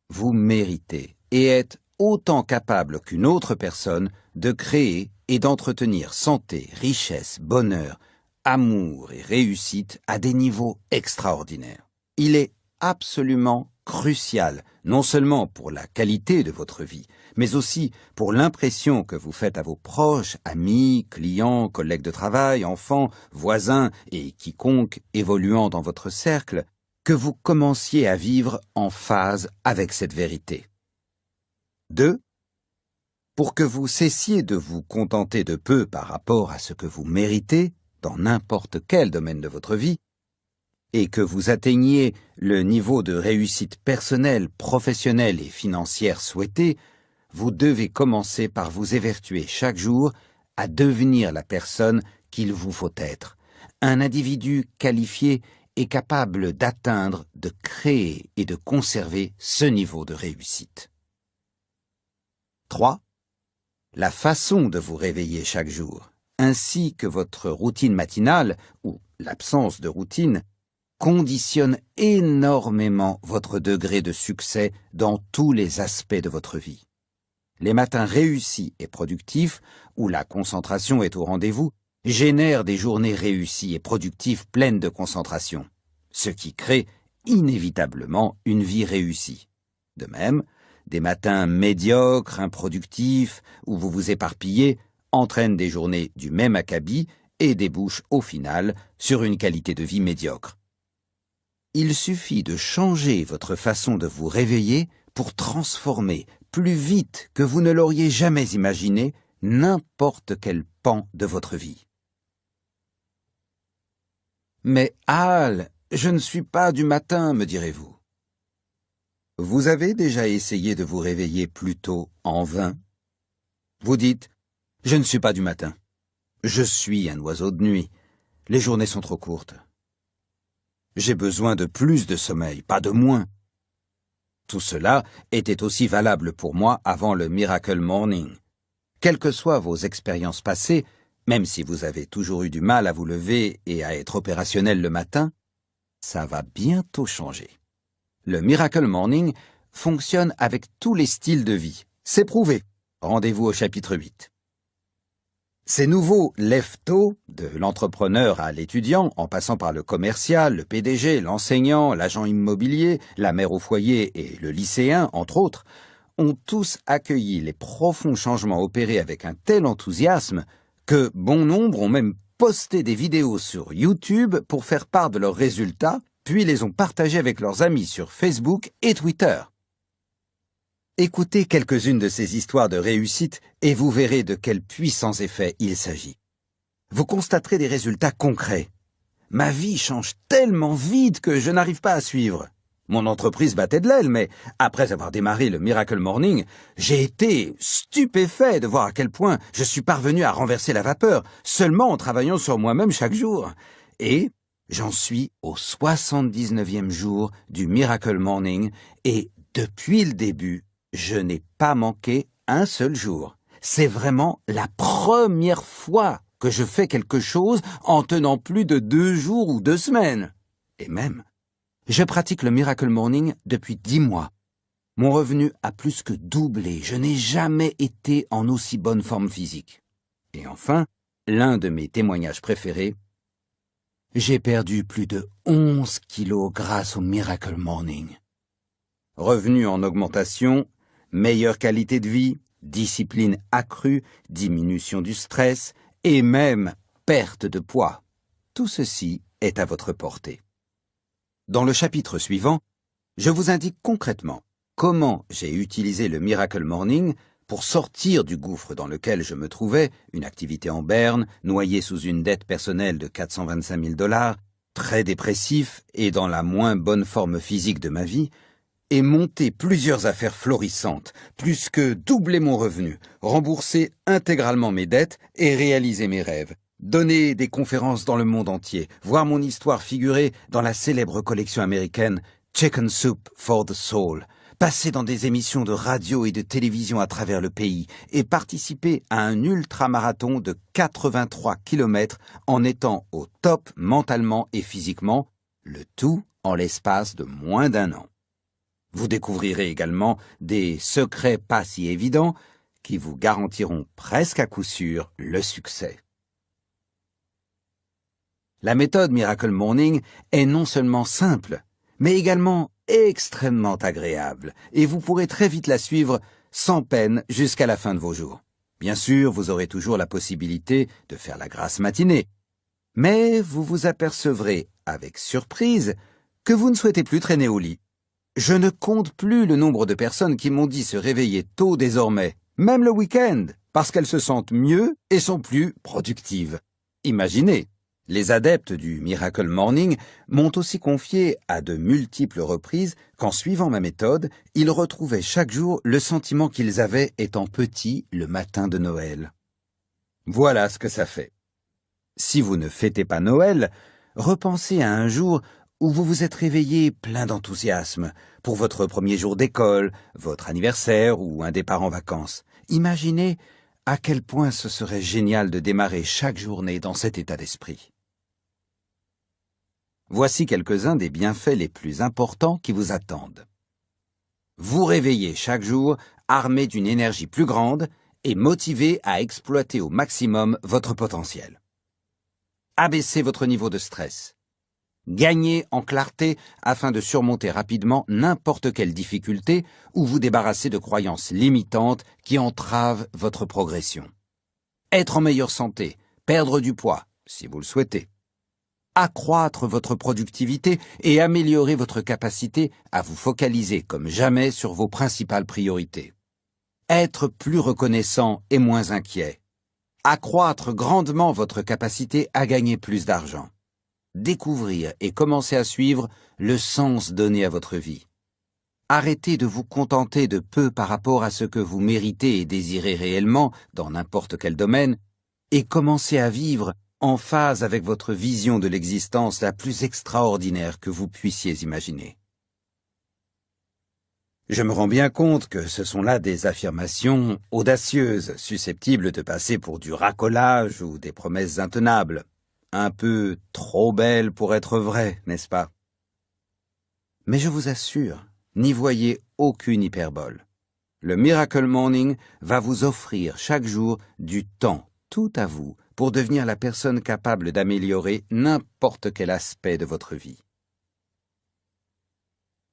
Vous méritez et êtes autant capable qu'une autre personne de créer et d'entretenir santé, richesse, bonheur, amour et réussite à des niveaux extraordinaires. Il est absolument crucial, non seulement pour la qualité de votre vie, mais aussi pour l'impression que vous faites à vos proches, amis, clients, collègues de travail, enfants, voisins et quiconque évoluant dans votre cercle, que vous commenciez à vivre en phase avec cette vérité. 2. Pour que vous cessiez de vous contenter de peu par rapport à ce que vous méritez, dans n'importe quel domaine de votre vie, et que vous atteigniez le niveau de réussite personnelle, professionnelle et financière souhaité, vous devez commencer par vous évertuer chaque jour à devenir la personne qu'il vous faut être, un individu qualifié et capable d'atteindre, de créer et de conserver ce niveau de réussite. 3. La façon de vous réveiller chaque jour, ainsi que votre routine matinale, ou l'absence de routine, conditionne énormément votre degré de succès dans tous les aspects de votre vie. Les matins réussis et productifs, où la concentration est au rendez-vous, génèrent des journées réussies et productives pleines de concentration, ce qui crée inévitablement une vie réussie. De même, des matins médiocres, improductifs, où vous vous éparpillez, entraînent des journées du même acabit et débouchent au final sur une qualité de vie médiocre. Il suffit de changer votre façon de vous réveiller pour transformer, plus vite que vous ne l'auriez jamais imaginé, n'importe quel pan de votre vie. Mais Al, je ne suis pas du matin, me direz-vous. Vous avez déjà essayé de vous réveiller plus tôt en vain? Vous dites, je ne suis pas du matin. Je suis un oiseau de nuit. Les journées sont trop courtes. J'ai besoin de plus de sommeil, pas de moins. Tout cela était aussi valable pour moi avant le Miracle Morning. Quelles que soient vos expériences passées, même si vous avez toujours eu du mal à vous lever et à être opérationnel le matin, ça va bientôt changer. Le Miracle Morning fonctionne avec tous les styles de vie. C'est prouvé. Rendez-vous au chapitre 8. Ces nouveaux lève-tôt, de l'entrepreneur à l'étudiant, en passant par le commercial, le PDG, l'enseignant, l'agent immobilier, la mère au foyer et le lycéen, entre autres, ont tous accueilli les profonds changements opérés avec un tel enthousiasme que bon nombre ont même posté des vidéos sur YouTube pour faire part de leurs résultats, puis les ont partagés avec leurs amis sur Facebook et Twitter. Écoutez quelques-unes de ces histoires de réussite et vous verrez de quels puissants effets il s'agit. Vous constaterez des résultats concrets. Ma vie change tellement vite que je n'arrive pas à suivre. Mon entreprise battait de l'aile, mais après avoir démarré le Miracle Morning, j'ai été stupéfait de voir à quel point je suis parvenu à renverser la vapeur, seulement en travaillant sur moi-même chaque jour. Et j'en suis au 79e jour du Miracle Morning, et depuis le début, je n'ai pas manqué un seul jour. C'est vraiment la première fois que je fais quelque chose en tenant plus de 2 jours ou 2 semaines. Et même, je pratique le Miracle Morning depuis 10 mois. Mon revenu a plus que doublé. Je n'ai jamais été en aussi bonne forme physique. Et enfin, l'un de mes témoignages préférés, j'ai perdu plus de 11 kilos grâce au Miracle Morning. Revenus en augmentation, meilleure qualité de vie, discipline accrue, diminution du stress et même perte de poids. Tout ceci est à votre portée. Dans le chapitre suivant, je vous indique concrètement comment j'ai utilisé le Miracle Morning pour sortir du gouffre dans lequel je me trouvais, une activité en berne, noyé sous une dette personnelle de 425 000 $, très dépressif et dans la moins bonne forme physique de ma vie, et monter plusieurs affaires florissantes, plus que doubler mon revenu, rembourser intégralement mes dettes et réaliser mes rêves, donner des conférences dans le monde entier, voir mon histoire figurer dans la célèbre collection américaine Chicken Soup for the Soul, passer dans des émissions de radio et de télévision à travers le pays et participer à un ultramarathon de 83 km en étant au top mentalement et physiquement, le tout en l'espace de moins d'1 an. Vous découvrirez également des secrets pas si évidents qui vous garantiront presque à coup sûr le succès. La méthode Miracle Morning est non seulement simple, mais également extrêmement agréable, et vous pourrez très vite la suivre sans peine jusqu'à la fin de vos jours. Bien sûr, vous aurez toujours la possibilité de faire la grasse matinée, mais vous vous apercevrez, avec surprise, que vous ne souhaitez plus traîner au lit. Je ne compte plus le nombre de personnes qui m'ont dit se réveiller tôt désormais, même le week-end, parce qu'elles se sentent mieux et sont plus productives. Imaginez, les adeptes du Miracle Morning m'ont aussi confié à de multiples reprises qu'en suivant ma méthode, ils retrouvaient chaque jour le sentiment qu'ils avaient étant petits le matin de Noël. Voilà ce que ça fait. Si vous ne fêtez pas Noël, repensez à un jour où vous vous êtes réveillé plein d'enthousiasme pour votre premier jour d'école, votre anniversaire ou un départ en vacances. Imaginez à quel point ce serait génial de démarrer chaque journée dans cet état d'esprit. Voici quelques-uns des bienfaits les plus importants qui vous attendent. Vous réveillez chaque jour armé d'une énergie plus grande et motivé à exploiter au maximum votre potentiel. Abaissez votre niveau de stress. Gagnez en clarté afin de surmonter rapidement n'importe quelle difficulté ou vous débarrasser de croyances limitantes qui entravent votre progression. Être en meilleure santé, perdre du poids, si vous le souhaitez. Accroître votre productivité et améliorer votre capacité à vous focaliser comme jamais sur vos principales priorités. Être plus reconnaissant et moins inquiet. Accroître grandement votre capacité à gagner plus d'argent. Découvrir et commencer à suivre le sens donné à votre vie. Arrêtez de vous contenter de peu par rapport à ce que vous méritez et désirez réellement dans n'importe quel domaine et commencez à vivre en phase avec votre vision de l'existence la plus extraordinaire que vous puissiez imaginer. Je me rends bien compte que ce sont là des affirmations audacieuses, susceptibles de passer pour du racolage ou des promesses intenables. Un peu trop belle pour être vraie, n'est-ce pas? Mais je vous assure, n'y voyez aucune hyperbole. Le Miracle Morning va vous offrir chaque jour du temps, tout à vous, pour devenir la personne capable d'améliorer n'importe quel aspect de votre vie.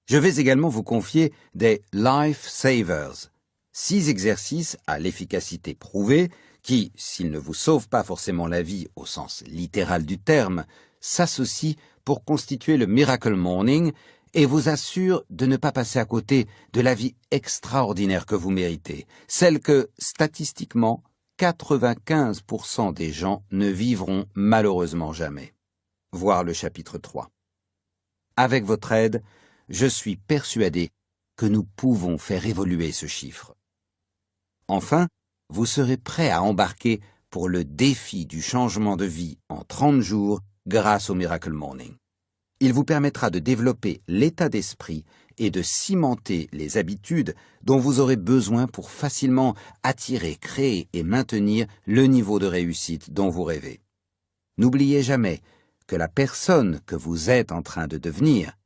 Je vais également vous confier des Life Savers, 6 exercices à l'efficacité prouvée qui, s'ils ne vous sauvent pas forcément la vie au sens littéral du terme, s'associent pour constituer le Miracle Morning et vous assurent de ne pas passer à côté de la vie extraordinaire que vous méritez, celle que, statistiquement, 95% des gens ne vivront malheureusement jamais. Voir le chapitre 3. Avec votre aide, je suis persuadé que nous pouvons faire évoluer ce chiffre. Enfin, vous serez prêt à embarquer pour le défi du changement de vie en 30 jours grâce au Miracle Morning. Il vous permettra de développer l'état d'esprit et de cimenter les habitudes dont vous aurez besoin pour facilement attirer, créer et maintenir le niveau de réussite dont vous rêvez. N'oubliez jamais que la personne que vous êtes en train de devenir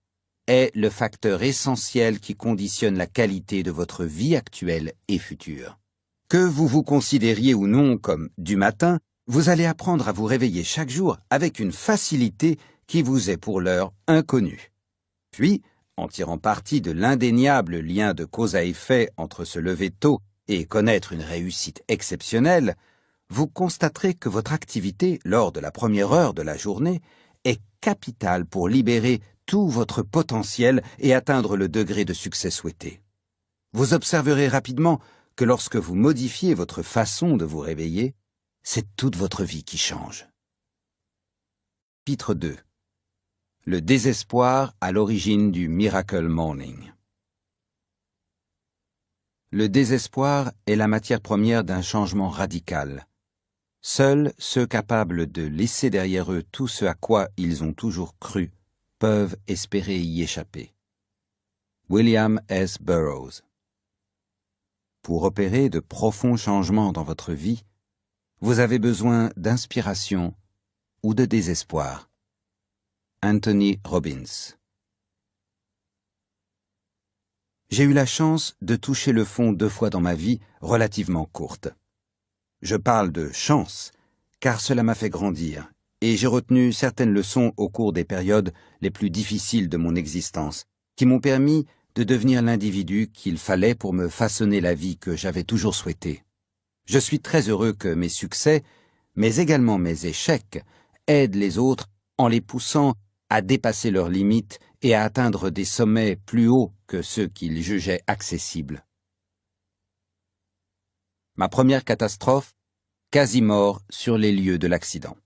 est le facteur essentiel qui conditionne la qualité de votre vie actuelle et future. Que vous vous considériez ou non comme du matin, vous allez apprendre à vous réveiller chaque jour avec une facilité qui vous est pour l'heure inconnue. Puis, en tirant parti de l'indéniable lien de cause à effet entre se lever tôt et connaître une réussite exceptionnelle, vous constaterez que votre activité lors de la première heure de la journée est capitale pour libérer tout votre potentiel et atteindre le degré de succès souhaité. Vous observerez rapidement que lorsque vous modifiez votre façon de vous réveiller, c'est toute votre vie qui change. Chapitre 2. Le désespoir à l'origine du Miracle Morning. Le désespoir est la matière première d'un changement radical. Seuls ceux capables de laisser derrière eux tout ce à quoi ils ont toujours cru peuvent espérer y échapper. William S. Burroughs. Pour opérer de profonds changements dans votre vie, vous avez besoin d'inspiration ou de désespoir. Anthony Robbins. J'ai eu la chance de toucher le fond 2 fois dans ma vie, relativement courte. Je parle de chance, car cela m'a fait grandir, et j'ai retenu certaines leçons au cours des périodes les plus difficiles de mon existence, qui m'ont permis de devenir l'individu qu'il fallait pour me façonner la vie que j'avais toujours souhaitée. Je suis très heureux que mes succès, mais également mes échecs, aident les autres en les poussant à dépasser leurs limites et à atteindre des sommets plus hauts que ceux qu'ils jugeaient accessibles. Ma première catastrophe, quasi mort sur les lieux de l'accident.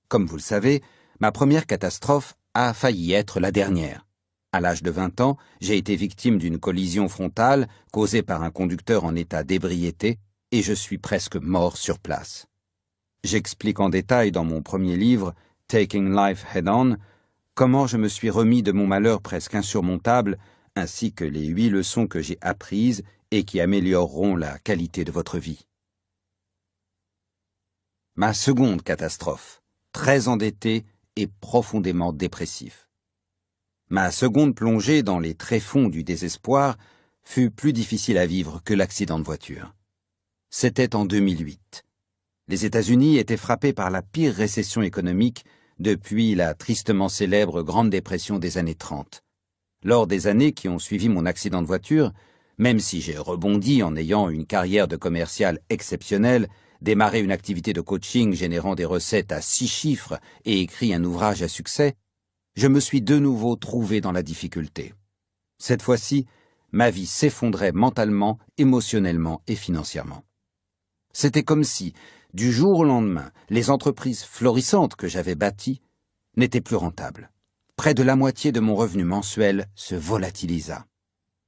Comme vous le savez, ma première catastrophe a failli être la dernière. À l'âge de 20 ans, j'ai été victime d'une collision frontale causée par un conducteur en état d'ébriété et je suis presque mort sur place. J'explique en détail dans mon premier livre, Taking Life Head-On, comment je me suis remis de mon malheur presque insurmontable, ainsi que les 8 leçons que j'ai apprises et qui amélioreront la qualité de votre vie. Ma seconde catastrophe, très endetté et profondément dépressif. Ma seconde plongée dans les tréfonds du désespoir fut plus difficile à vivre que l'accident de voiture. C'était en 2008. Les États-Unis étaient frappés par la pire récession économique depuis la tristement célèbre Grande Dépression des années 30. Lors des années qui ont suivi mon accident de voiture, même si j'ai rebondi en ayant une carrière de commercial exceptionnelle, démarré une activité de coaching générant des recettes à 6 chiffres et écrit un ouvrage à succès, je me suis de nouveau trouvé dans la difficulté. Cette fois-ci, ma vie s'effondrait mentalement, émotionnellement et financièrement. C'était comme si, du jour au lendemain, les entreprises florissantes que j'avais bâties n'étaient plus rentables. Près de la moitié de mon revenu mensuel se volatilisa.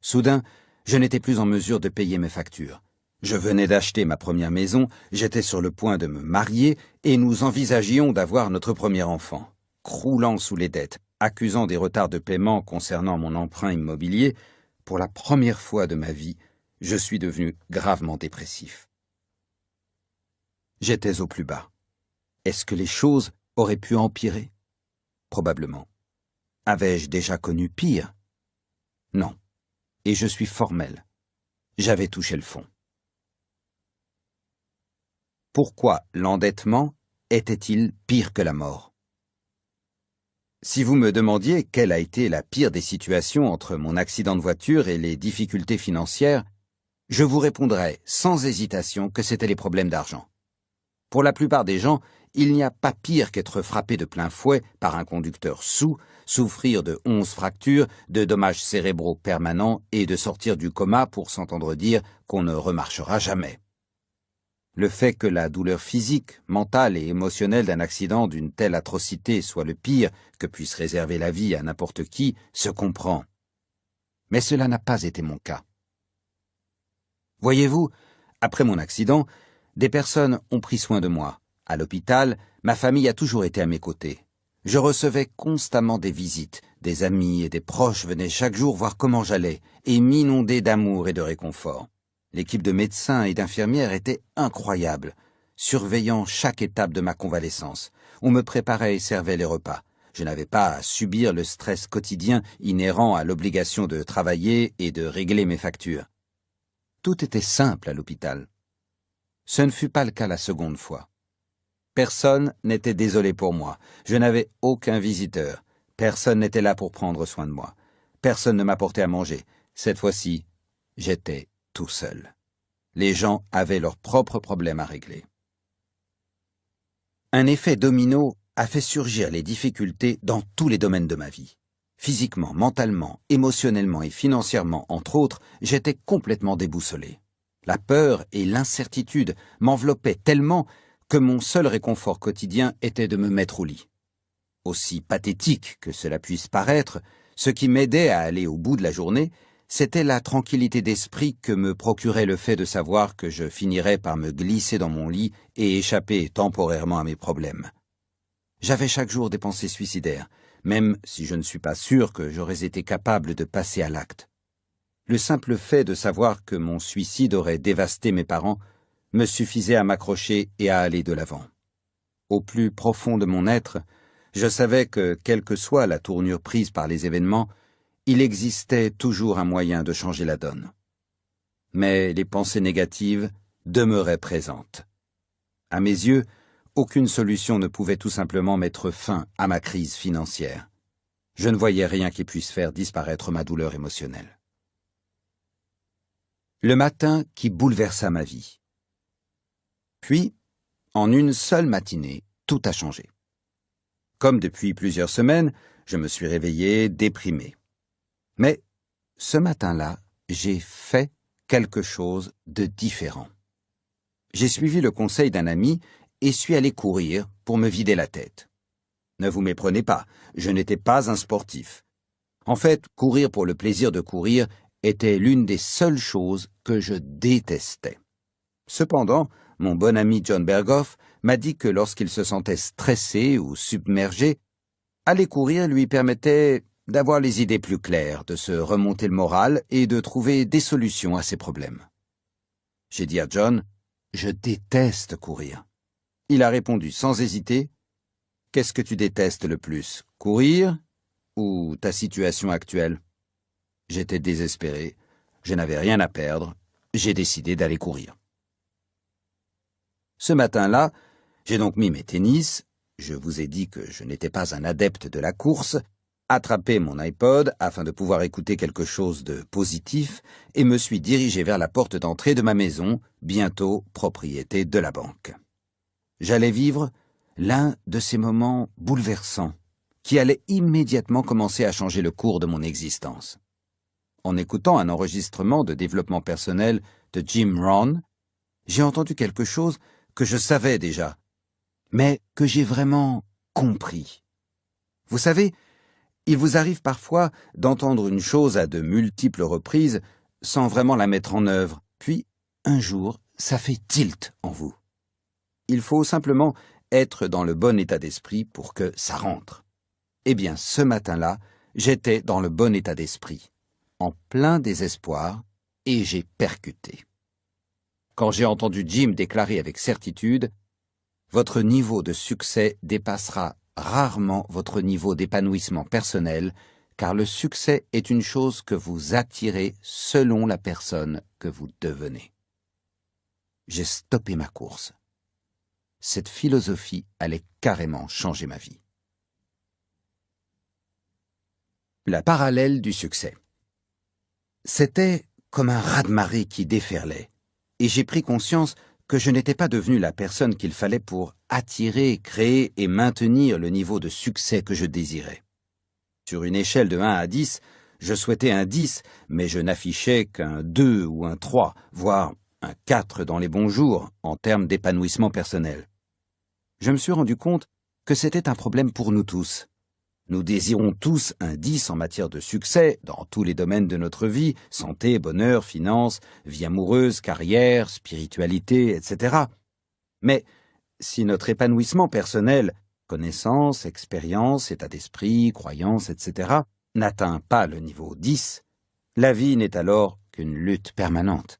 Soudain, je n'étais plus en mesure de payer mes factures. Je venais d'acheter ma première maison, j'étais sur le point de me marier et nous envisagions d'avoir notre premier enfant. Croulant sous les dettes, accusant des retards de paiement concernant mon emprunt immobilier, pour la première fois de ma vie, je suis devenu gravement dépressif. J'étais au plus bas. Est-ce que les choses auraient pu empirer? Probablement. Avais-je déjà connu pire? Non. Et je suis formel. J'avais touché le fond. Pourquoi l'endettement était-il pire que la mort? Si vous me demandiez quelle a été la pire des situations entre mon accident de voiture et les difficultés financières, je vous répondrais sans hésitation que c'était les problèmes d'argent. Pour la plupart des gens, il n'y a pas pire qu'être frappé de plein fouet par un conducteur saoul, souffrir de 11 fractures, de dommages cérébraux permanents et de sortir du coma pour s'entendre dire qu'on ne remarchera jamais. Le fait que la douleur physique, mentale et émotionnelle d'un accident d'une telle atrocité soit le pire que puisse réserver la vie à n'importe qui se comprend. Mais cela n'a pas été mon cas. Voyez-vous, après mon accident, des personnes ont pris soin de moi. À l'hôpital, ma famille a toujours été à mes côtés. Je recevais constamment des visites, des amis et des proches venaient chaque jour voir comment j'allais et m'inondaient d'amour et de réconfort. L'équipe de médecins et d'infirmières était incroyable, surveillant chaque étape de ma convalescence. On me préparait et servait les repas. Je n'avais pas à subir le stress quotidien inhérent à l'obligation de travailler et de régler mes factures. Tout était simple à l'hôpital. Ce ne fut pas le cas la seconde fois. Personne n'était désolé pour moi. Je n'avais aucun visiteur. Personne n'était là pour prendre soin de moi. Personne ne m'apportait à manger. Cette fois-ci, j'étais tout seul. Les gens avaient leurs propres problèmes à régler. Un effet domino a fait surgir les difficultés dans tous les domaines de ma vie. Physiquement, mentalement, émotionnellement et financièrement, entre autres, j'étais complètement déboussolé. La peur et l'incertitude m'enveloppaient tellement que mon seul réconfort quotidien était de me mettre au lit. Aussi pathétique que cela puisse paraître, ce qui m'aidait à aller au bout de la journée, c'était la tranquillité d'esprit que me procurait le fait de savoir que je finirais par me glisser dans mon lit et échapper temporairement à mes problèmes. J'avais chaque jour des pensées suicidaires, même si je ne suis pas sûr que j'aurais été capable de passer à l'acte. Le simple fait de savoir que mon suicide aurait dévasté mes parents me suffisait à m'accrocher et à aller de l'avant. Au plus profond de mon être, je savais que, quelle que soit la tournure prise par les événements, il existait toujours un moyen de changer la donne. Mais les pensées négatives demeuraient présentes. À mes yeux, aucune solution ne pouvait tout simplement mettre fin à ma crise financière. Je ne voyais rien qui puisse faire disparaître ma douleur émotionnelle. Le matin qui bouleversa ma vie. Puis, en une seule matinée, tout a changé. Comme depuis plusieurs semaines, je me suis réveillé déprimé. Mais ce matin-là, j'ai fait quelque chose de différent. J'ai suivi le conseil d'un ami et suis allé courir pour me vider la tête. Ne vous méprenez pas, je n'étais pas un sportif. En fait, courir pour le plaisir de courir était l'une des seules choses que je détestais. Cependant, mon bon ami John Berghoff m'a dit que lorsqu'il se sentait stressé ou submergé, aller courir lui permettait d'avoir les idées plus claires, de se remonter le moral et de trouver des solutions à ses problèmes. J'ai dit à John, « Je déteste courir ». Il a répondu sans hésiter, « Qu'est-ce que tu détestes le plus, courir ou ta situation actuelle ?» J'étais désespéré, je n'avais rien à perdre, j'ai décidé d'aller courir. Ce matin-là, j'ai donc mis mes tennis, je vous ai dit que je n'étais pas un adepte de la course, attrapé mon iPod afin de pouvoir écouter quelque chose de positif et me suis dirigé vers la porte d'entrée de ma maison, bientôt propriété de la banque. J'allais vivre l'un de ces moments bouleversants qui allaient immédiatement commencer à changer le cours de mon existence. En écoutant un enregistrement de développement personnel de Jim Rohn, j'ai entendu quelque chose que je savais déjà, mais que j'ai vraiment compris. Vous savez, il vous arrive parfois d'entendre une chose à de multiples reprises sans vraiment la mettre en œuvre, puis, un jour, ça fait tilt en vous. Il faut simplement être dans le bon état d'esprit pour que ça rentre. Eh bien, ce matin-là, j'étais dans le bon état d'esprit, en plein désespoir, et j'ai percuté. Quand j'ai entendu Jim déclarer avec certitude « Votre niveau de succès dépassera rarement votre niveau d'épanouissement personnel, car le succès est une chose que vous attirez selon la personne que vous devenez. J'ai stoppé ma course. Cette philosophie allait carrément changer ma vie. La parallèle du succès. C'était comme un raz-de-marée qui déferlait, et j'ai pris conscience que je n'étais pas devenu la personne qu'il fallait pour attirer, créer et maintenir le niveau de succès que je désirais. Sur une échelle de 1 à 10, je souhaitais un 10, mais je n'affichais qu'un 2 ou un 3, voire un 4 dans les bons jours, en termes d'épanouissement personnel. Je me suis rendu compte que c'était un problème pour nous tous. Nous désirons tous un 10 en matière de succès dans tous les domaines de notre vie, santé, bonheur, finances, vie amoureuse, carrière, spiritualité, etc. Mais si notre épanouissement personnel, connaissances, expériences, état d'esprit, croyances, etc., n'atteint pas le niveau 10, la vie n'est alors qu'une lutte permanente.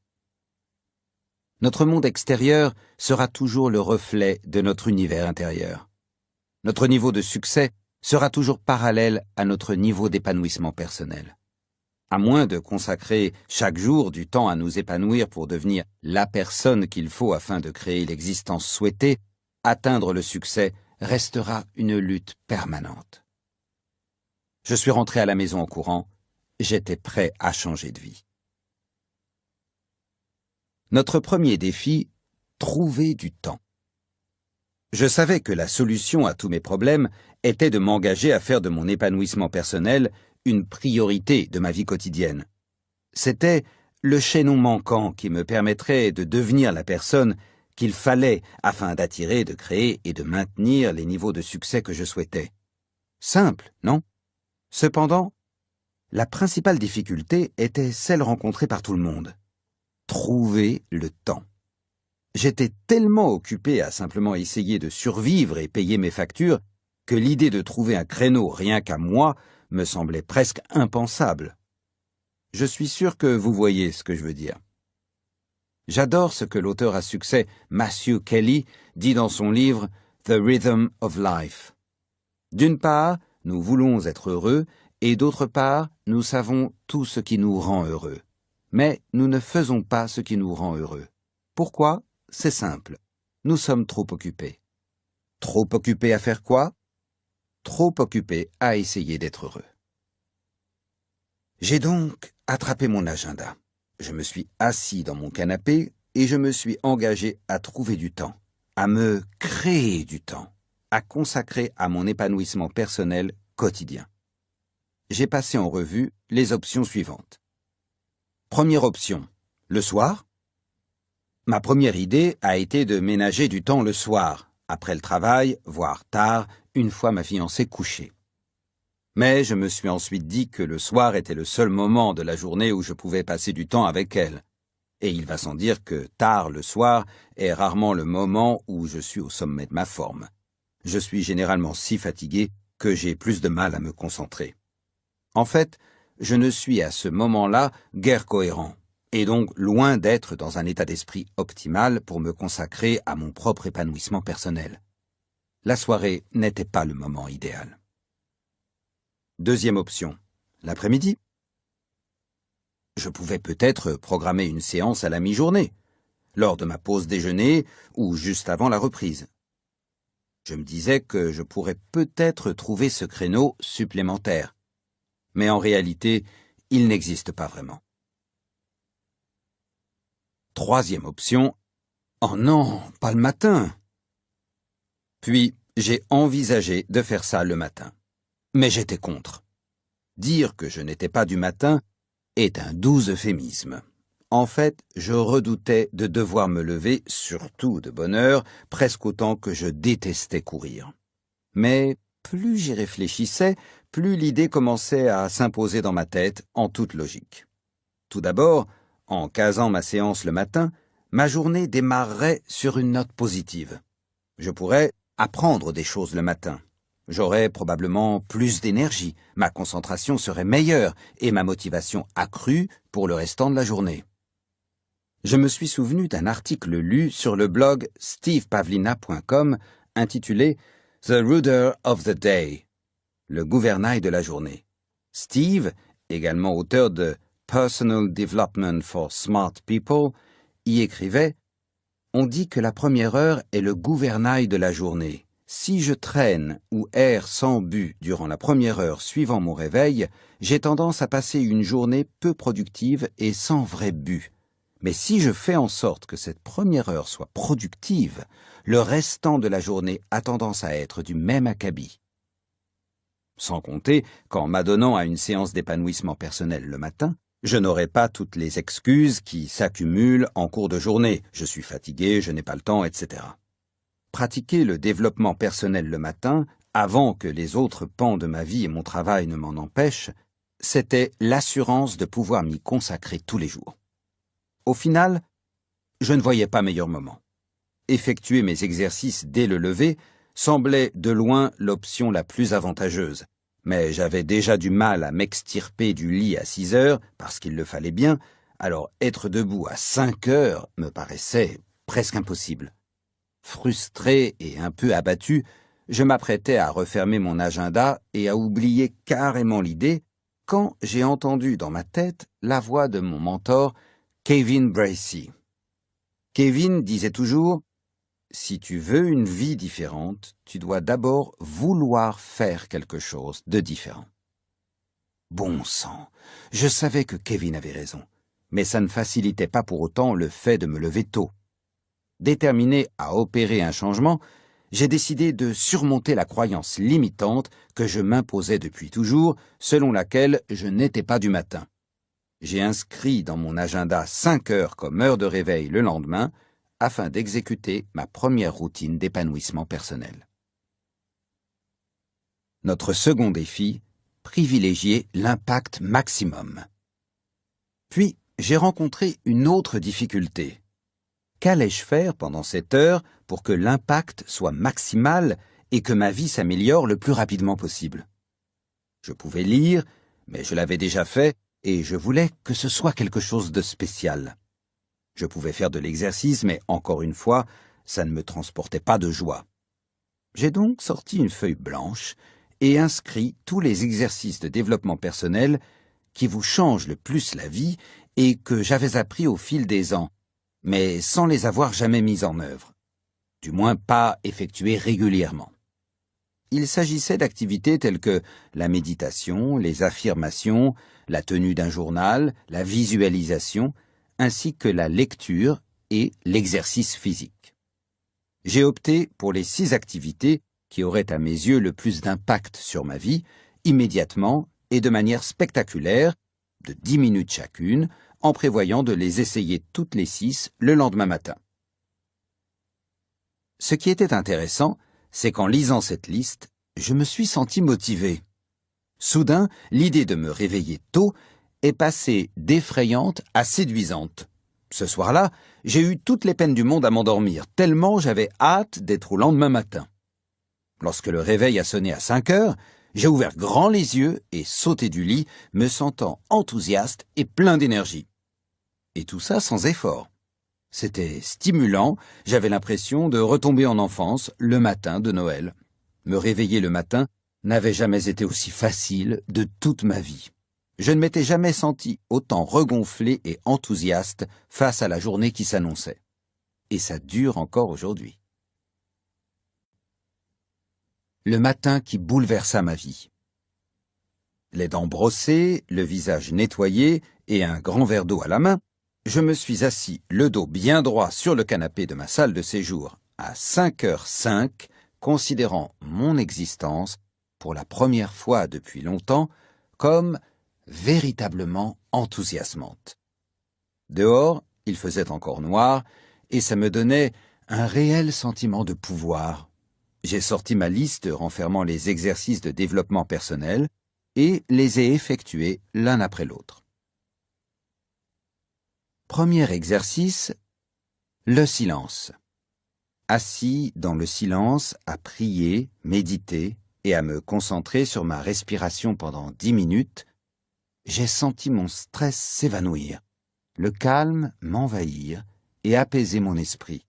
Notre monde extérieur sera toujours le reflet de notre univers intérieur. Notre niveau de succès sera toujours parallèle à notre niveau d'épanouissement personnel. À moins de consacrer chaque jour du temps à nous épanouir pour devenir la personne qu'il faut afin de créer l'existence souhaitée, atteindre le succès restera une lutte permanente. Je suis rentré à la maison en courant, j'étais prêt à changer de vie. Notre premier défi, trouver du temps. Je savais que la solution à tous mes problèmes était de m'engager à faire de mon épanouissement personnel une priorité de ma vie quotidienne. C'était le chaînon manquant qui me permettrait de devenir la personne qu'il fallait afin d'attirer, de créer et de maintenir les niveaux de succès que je souhaitais. Simple, non? Cependant, la principale difficulté était celle rencontrée par tout le monde. Trouver le temps. J'étais tellement occupé à simplement essayer de survivre et payer mes factures que l'idée de trouver un créneau rien qu'à moi me semblait presque impensable. Je suis sûr que vous voyez ce que je veux dire. J'adore ce que l'auteur à succès Matthew Kelly dit dans son livre « The Rhythm of Life ». D'une part, nous voulons être heureux et d'autre part, nous savons tout ce qui nous rend heureux. Mais nous ne faisons pas ce qui nous rend heureux. Pourquoi? C'est simple. Nous sommes trop occupés. Trop occupés à faire quoi? Trop occupés à essayer d'être heureux. J'ai donc attrapé mon agenda. Je me suis assis dans mon canapé et je me suis engagé à trouver du temps, à me créer du temps, à consacrer à mon épanouissement personnel quotidien. J'ai passé en revue les options suivantes. Première option, le soir. Ma première idée a été de ménager du temps le soir, après le travail, voire tard, une fois ma fiancée couchée. Mais je me suis ensuite dit que le soir était le seul moment de la journée où je pouvais passer du temps avec elle. Et il va sans dire que tard le soir est rarement le moment où je suis au sommet de ma forme. Je suis généralement si fatigué que j'ai plus de mal à me concentrer. En fait, je ne suis à ce moment-là guère cohérent, et donc loin d'être dans un état d'esprit optimal pour me consacrer à mon propre épanouissement personnel. La soirée n'était pas le moment idéal. Deuxième option, l'après-midi. Je pouvais peut-être programmer une séance à la mi-journée, lors de ma pause déjeuner ou juste avant la reprise. Je me disais que je pourrais peut-être trouver ce créneau supplémentaire. Mais en réalité, il n'existe pas vraiment. Troisième option, oh non, pas le matin. Puis, j'ai envisagé de faire ça le matin. Mais j'étais contre. Dire que je n'étais pas du matin est un doux euphémisme. En fait, je redoutais de devoir me lever, surtout de bonne heure, presque autant que je détestais courir. Mais plus j'y réfléchissais, plus l'idée commençait à s'imposer dans ma tête en toute logique. Tout d'abord, en casant ma séance le matin, ma journée démarrerait sur une note positive. Je pourrais apprendre des choses le matin. J'aurais probablement plus d'énergie, ma concentration serait meilleure et ma motivation accrue pour le restant de la journée. Je me suis souvenu d'un article lu sur le blog stevepavlina.com intitulé « The Rudder of the Day », le gouvernail de la journée. Steve, également auteur de Personal Development for Smart People, y écrivait « On dit que la première heure est le gouvernail de la journée. Si je traîne ou erre sans but durant la première heure suivant mon réveil, j'ai tendance à passer une journée peu productive et sans vrai but. Mais si je fais en sorte que cette première heure soit productive, le restant de la journée a tendance à être du même acabit. » Sans compter qu'en m'adonnant à une séance d'épanouissement personnel le matin, je n'aurai pas toutes les excuses qui s'accumulent en cours de journée. Je suis fatigué, je n'ai pas le temps, etc. Pratiquer le développement personnel le matin, avant que les autres pans de ma vie et mon travail ne m'en empêchent, c'était l'assurance de pouvoir m'y consacrer tous les jours. Au final, je ne voyais pas meilleur moment. Effectuer mes exercices dès le lever semblait de loin l'option la plus avantageuse, mais j'avais déjà du mal à m'extirper du lit à 6 heures, parce qu'il le fallait bien, alors être debout à 5 heures me paraissait presque impossible. Frustré et un peu abattu, je m'apprêtais à refermer mon agenda et à oublier carrément l'idée quand j'ai entendu dans ma tête la voix de mon mentor, Kevin Bracy. Kevin disait toujours « Si tu veux une vie différente, tu dois d'abord vouloir faire quelque chose de différent. » Bon sang, je savais que Kevin avait raison, mais ça ne facilitait pas pour autant le fait de me lever tôt. Déterminé à opérer un changement, j'ai décidé de surmonter la croyance limitante que je m'imposais depuis toujours, selon laquelle je n'étais pas du matin. J'ai inscrit dans mon agenda 5 heures comme heure de réveil le lendemain, afin d'exécuter ma première routine d'épanouissement personnel. Notre second défi, privilégier l'impact maximum. Puis, j'ai rencontré une autre difficulté. Qu'allais-je faire pendant cette heure pour que l'impact soit maximal et que ma vie s'améliore le plus rapidement possible? Je pouvais lire, mais je l'avais déjà fait et je voulais que ce soit quelque chose de spécial. Je pouvais faire de l'exercice, mais encore une fois, ça ne me transportait pas de joie. J'ai donc sorti une feuille blanche et inscrit tous les exercices de développement personnel qui vous changent le plus la vie et que j'avais appris au fil des ans, mais sans les avoir jamais mis en œuvre. Du moins pas effectués régulièrement. Il s'agissait d'activités telles que la méditation, les affirmations, la tenue d'un journal, la visualisation, ainsi que la lecture et l'exercice physique. J'ai opté pour les 6 activités qui auraient à mes yeux le plus d'impact sur ma vie, immédiatement et de manière spectaculaire, de 10 minutes chacune, en prévoyant de les essayer toutes les 6 le lendemain matin. Ce qui était intéressant, c'est qu'en lisant cette liste, je me suis senti motivé. Soudain, l'idée de me réveiller tôt est passée d'effrayante à séduisante. Ce soir-là, j'ai eu toutes les peines du monde à m'endormir, tellement j'avais hâte d'être au lendemain matin. Lorsque le réveil a sonné à 5 heures, j'ai ouvert grand les yeux et sauté du lit, me sentant enthousiaste et plein d'énergie. Et tout ça sans effort. C'était stimulant, j'avais l'impression de retomber en enfance le matin de Noël. Me réveiller le matin n'avait jamais été aussi facile de toute ma vie. Je ne m'étais jamais senti autant regonflé et enthousiaste face à la journée qui s'annonçait. Et ça dure encore aujourd'hui. Le matin qui bouleversa ma vie. Les dents brossées, le visage nettoyé et un grand verre d'eau à la main, je me suis assis le dos bien droit sur le canapé de ma salle de séjour à 5h05, considérant mon existence, pour la première fois depuis longtemps, comme véritablement enthousiasmante. Dehors, il faisait encore noir et ça me donnait un réel sentiment de pouvoir. J'ai sorti ma liste renfermant les exercices de développement personnel et les ai effectués l'un après l'autre. Premier exercice, le silence. Assis dans le silence, à prier, méditer et à me concentrer sur ma respiration pendant 10 minutes, j'ai senti mon stress s'évanouir, le calme m'envahir et apaiser mon esprit.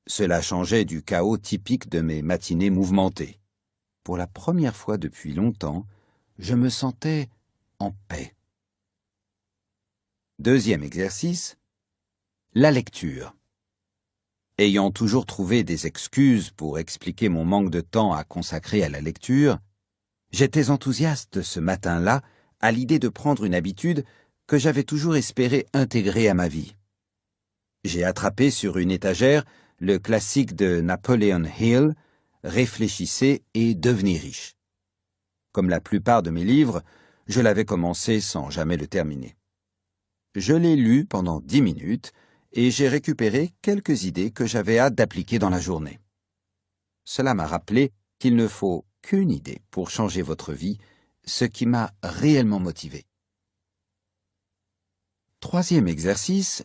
Cela changeait du chaos typique de mes matinées mouvementées. Pour la première fois depuis longtemps, je me sentais en paix. Deuxième exercice, la lecture. Ayant toujours trouvé des excuses pour expliquer mon manque de temps à consacrer à la lecture, j'étais enthousiaste ce matin-là à l'idée de prendre une habitude que j'avais toujours espéré intégrer à ma vie. J'ai attrapé sur une étagère le classique de Napoleon Hill, « Réfléchissez et devenez riche ». Comme la plupart de mes livres, je l'avais commencé sans jamais le terminer. Je l'ai lu pendant 10 minutes et j'ai récupéré quelques idées que j'avais hâte d'appliquer dans la journée. Cela m'a rappelé qu'il ne faut qu'une idée pour changer votre vie, ce qui m'a réellement motivé. Troisième exercice,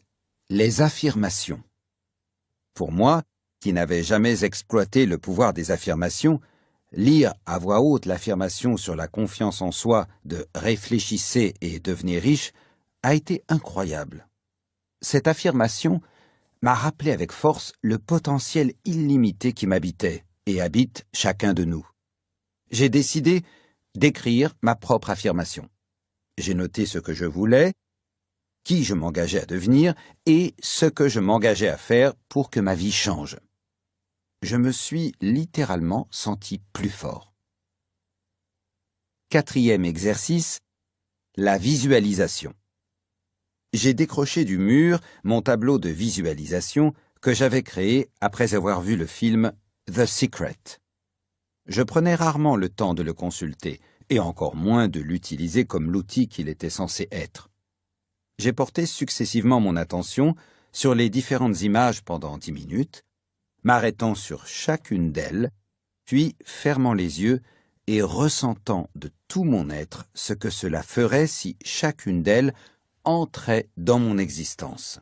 les affirmations. Pour moi, qui n'avais jamais exploité le pouvoir des affirmations, lire à voix haute l'affirmation sur la confiance en soi de « Réfléchissez et devenez riche » a été incroyable. Cette affirmation m'a rappelé avec force le potentiel illimité qui m'habitait et habite chacun de nous. J'ai décidé d'écrire ma propre affirmation. J'ai noté ce que je voulais, qui je m'engageais à devenir et ce que je m'engageais à faire pour que ma vie change. Je me suis littéralement senti plus fort. Quatrième exercice, la visualisation. J'ai décroché du mur mon tableau de visualisation que j'avais créé après avoir vu le film The Secret. Je prenais rarement le temps de le consulter, et encore moins de l'utiliser comme l'outil qu'il était censé être. J'ai porté successivement mon attention sur les différentes images pendant 10 minutes, m'arrêtant sur chacune d'elles, puis fermant les yeux et ressentant de tout mon être ce que cela ferait si chacune d'elles entrait dans mon existence.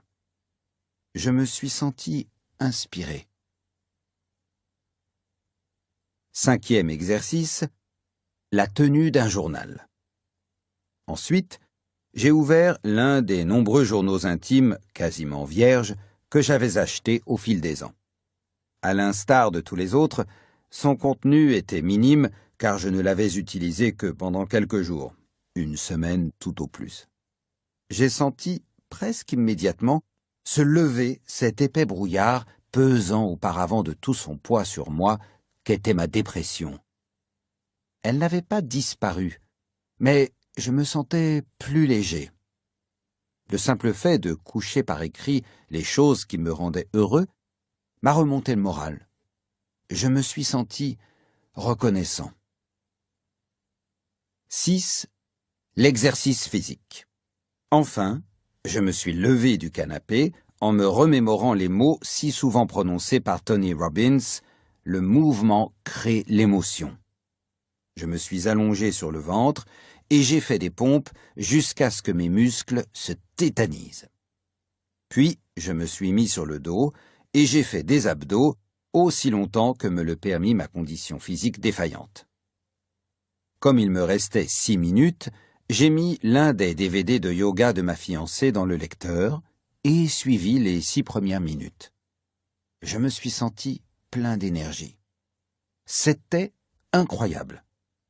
Je me suis senti inspiré. Cinquième exercice, la tenue d'un journal. Ensuite, j'ai ouvert l'un des nombreux journaux intimes, quasiment vierges, que j'avais achetés au fil des ans. À l'instar de tous les autres, son contenu était minime car je ne l'avais utilisé que pendant quelques jours, une semaine tout au plus. J'ai senti, presque immédiatement, se lever cet épais brouillard pesant auparavant de tout son poids sur moi, qu'était ma dépression. Elle n'avait pas disparu, mais je me sentais plus léger. Le simple fait de coucher par écrit les choses qui me rendaient heureux m'a remonté le moral. Je me suis senti reconnaissant. 6. L'exercice physique. Enfin, je me suis levé du canapé en me remémorant les mots si souvent prononcés par Tony Robbins, « Le mouvement crée l'émotion ». Je me suis allongé sur le ventre et j'ai fait des pompes jusqu'à ce que mes muscles se tétanisent. Puis, je me suis mis sur le dos et j'ai fait des abdos aussi longtemps que me le permit ma condition physique défaillante. Comme il me restait 6 minutes, j'ai mis l'un des DVD de yoga de ma fiancée dans le lecteur et suivi les 6 premières minutes. Je me suis senti plein d'énergie. C'était incroyable.